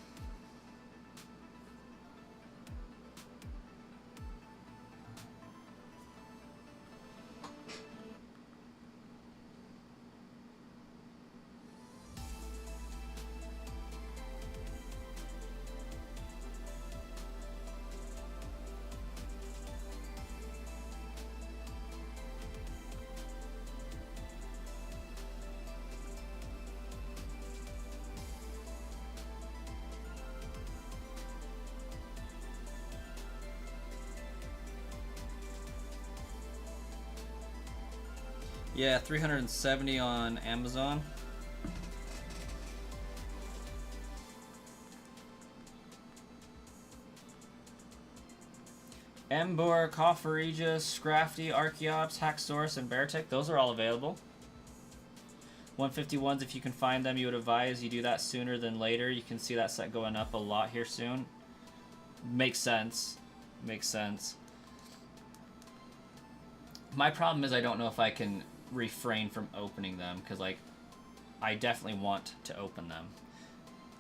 Yeah, 370 on Amazon. Emboar, Cofferegis, Scrafty, Archeops, Haxorus, and Beartic, those are all available. 151s, if you can find them, you would advise you do that sooner than later. You can see that set going up a lot here soon. Makes sense. Makes sense. My problem is I don't know if I can refrain from opening them, because like I definitely want to open them,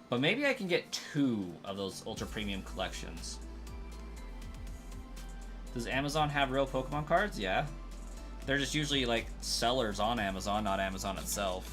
but maybe I can get 2 of those ultra premium collections. Does Amazon have real Pokemon cards? Yeah, they're just usually like sellers on Amazon, not Amazon itself.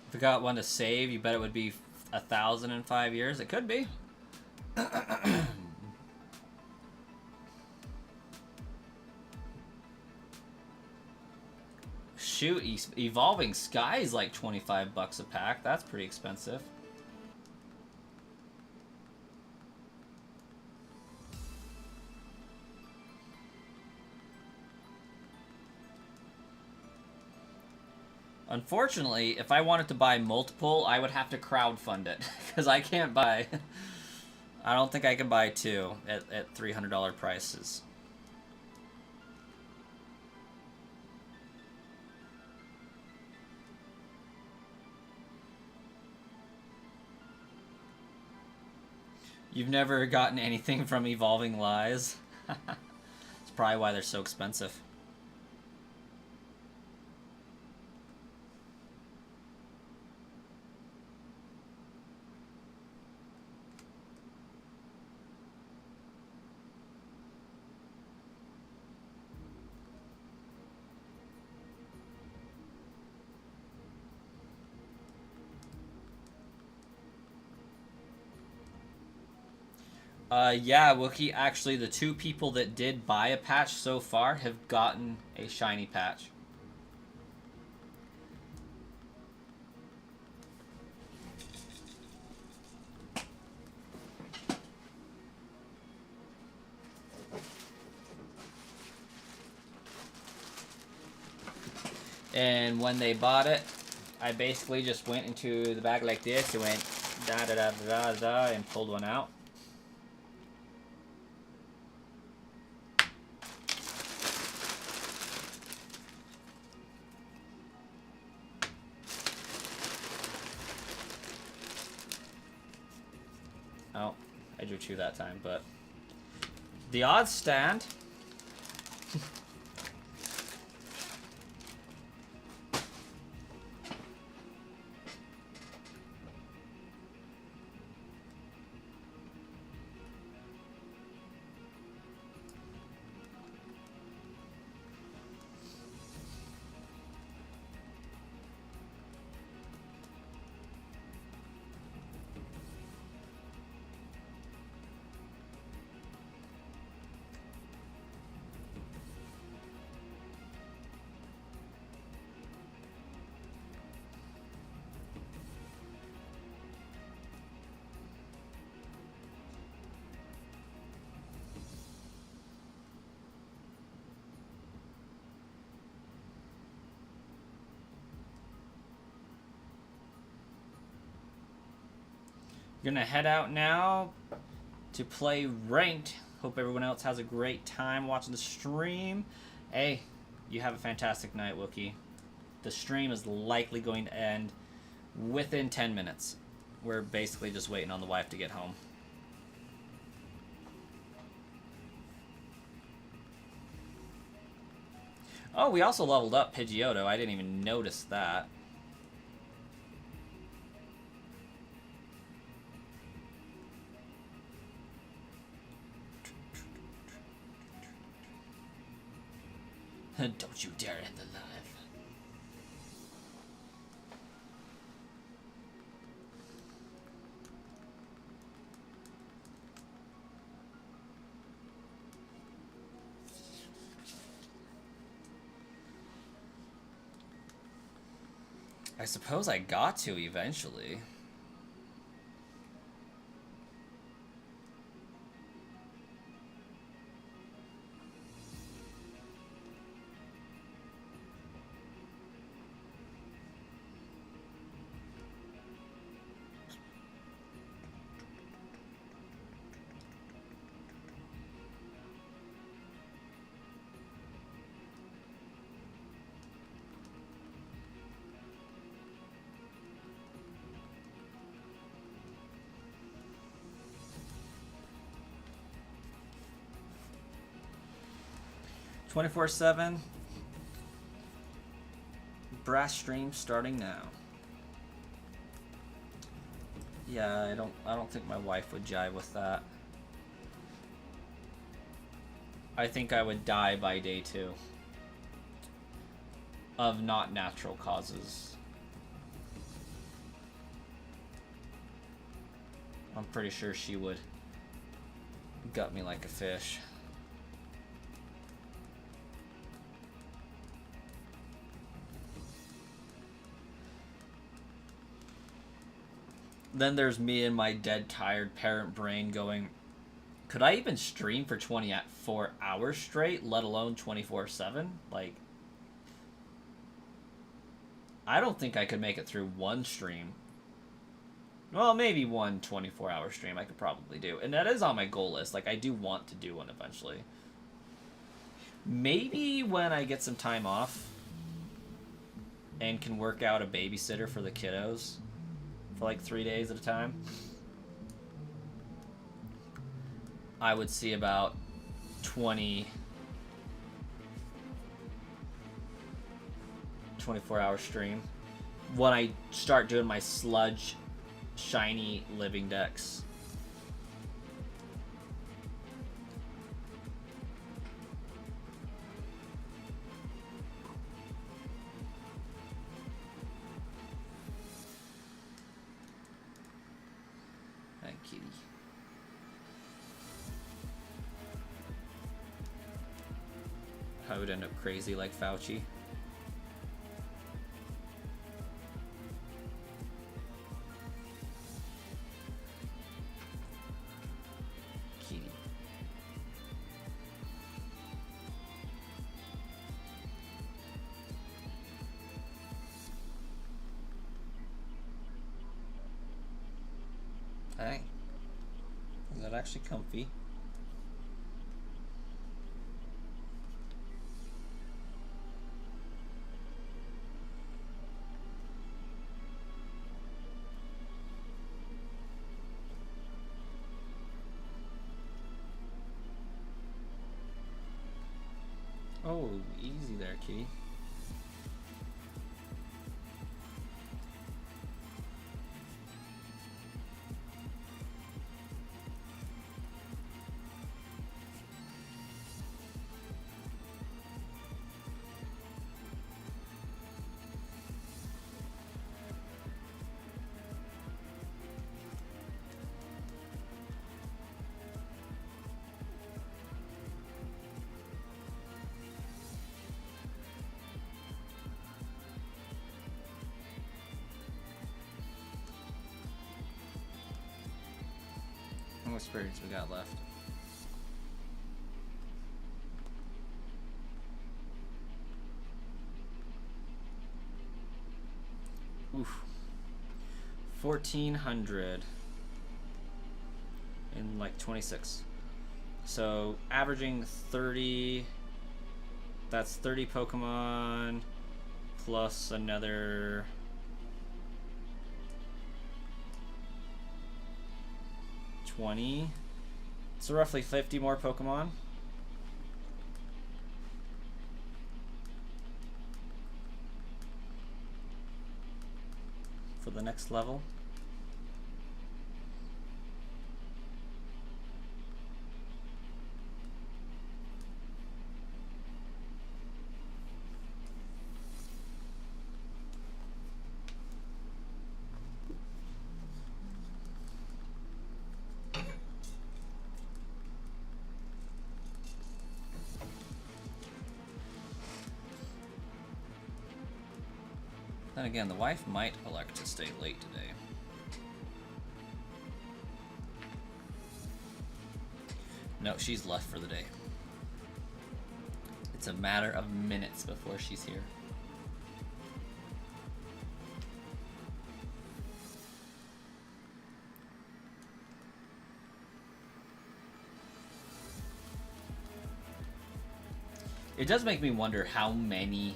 If we got one to save, you bet it would be 1,000 in 5 years? It could be. shoot, Evolving Sky is like 25 bucks a pack. That's pretty expensive. Unfortunately, if I wanted to buy multiple, I would have to crowdfund it. Because I can't buy... I don't think I can buy two at $300 prices. You've never gotten anything from Evolving Lies? That's probably why they're so expensive. Yeah, Wookie, actually the two people that did buy a patch so far have gotten a shiny patch. And when they bought it, I basically just went into the bag like this and went da da da da da and pulled one out. Oh, I drew two that time, but the odds stand. Gonna head out now to play ranked. Hope everyone else has a great time watching the stream. Hey, you have a fantastic night, Wookie. The stream is likely going to end within 10 minutes. We're basically just waiting on the wife to get home. Oh, we also leveled up Pidgeotto. I didn't even notice that. Don't you dare end the live. I suppose I got to eventually. (24/7) brass stream starting now. Yeah, I don't think my wife would jive with that. I think I would die by day 2 of not natural causes. I'm pretty sure she would gut me like a fish. Then there's me and my dead, tired parent brain going, could I even stream for 24 hours straight, let alone 24/7? Like, I don't think I could make it through one stream. Well, maybe one 24-hour stream I could probably do. And that is on my goal list. Like, I do want to do one eventually. Maybe when I get some time off and can work out a babysitter for the kiddos for like 3 days at a time, I would see about 24-hour stream when I start doing my sludge shiny living decks. Hi, kitty. I would end up crazy like Fauci. Kitty. Hey. Is that actually comfy? Oh, easy there, kitty. How much spirits we got left? Oof. 1,400 in like 26. So averaging 30. That's 30 Pokemon plus another 20. So roughly 50 more Pokemon. For the next level. Then again, the wife might elect to stay late today. No, she's left for the day. It's a matter of minutes before she's here. It does make me wonder how many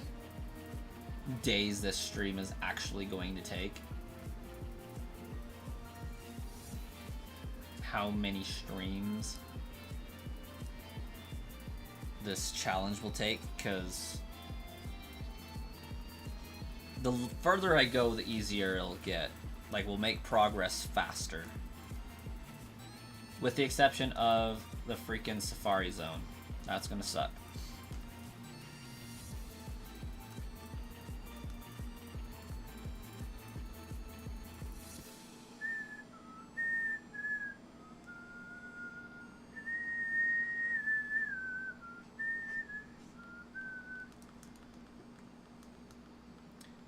days this stream is actually going to take. How many streams this challenge will take, because the further I go, the easier it'll get. Like, we'll make progress faster. With the exception of the freaking Safari Zone. That's gonna suck.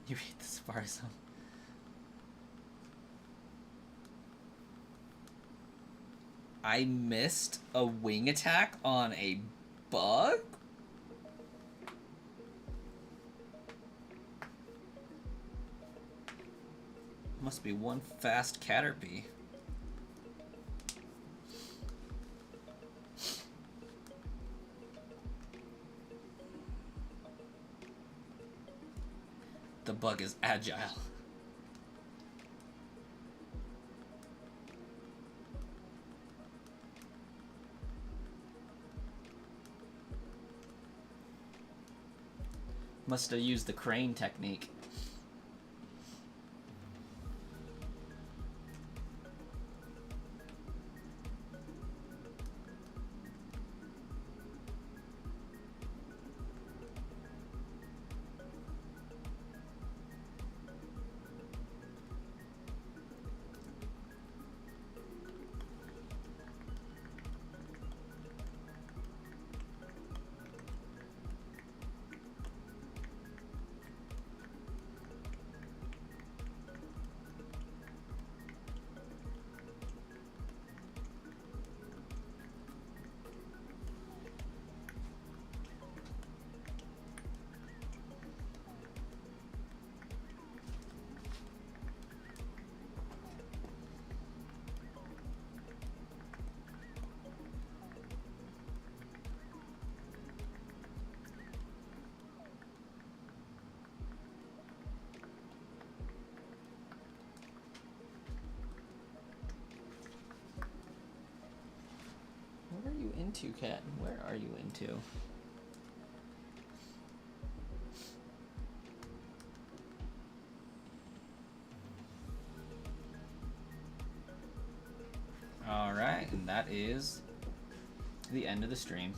You hate the Safari Zone. I missed a wing attack on a bug? Must be one fast Caterpie. The bug is agile. Must have used the crane technique. What are you into, Cat? Where are you into? Alright, and that is the end of the stream.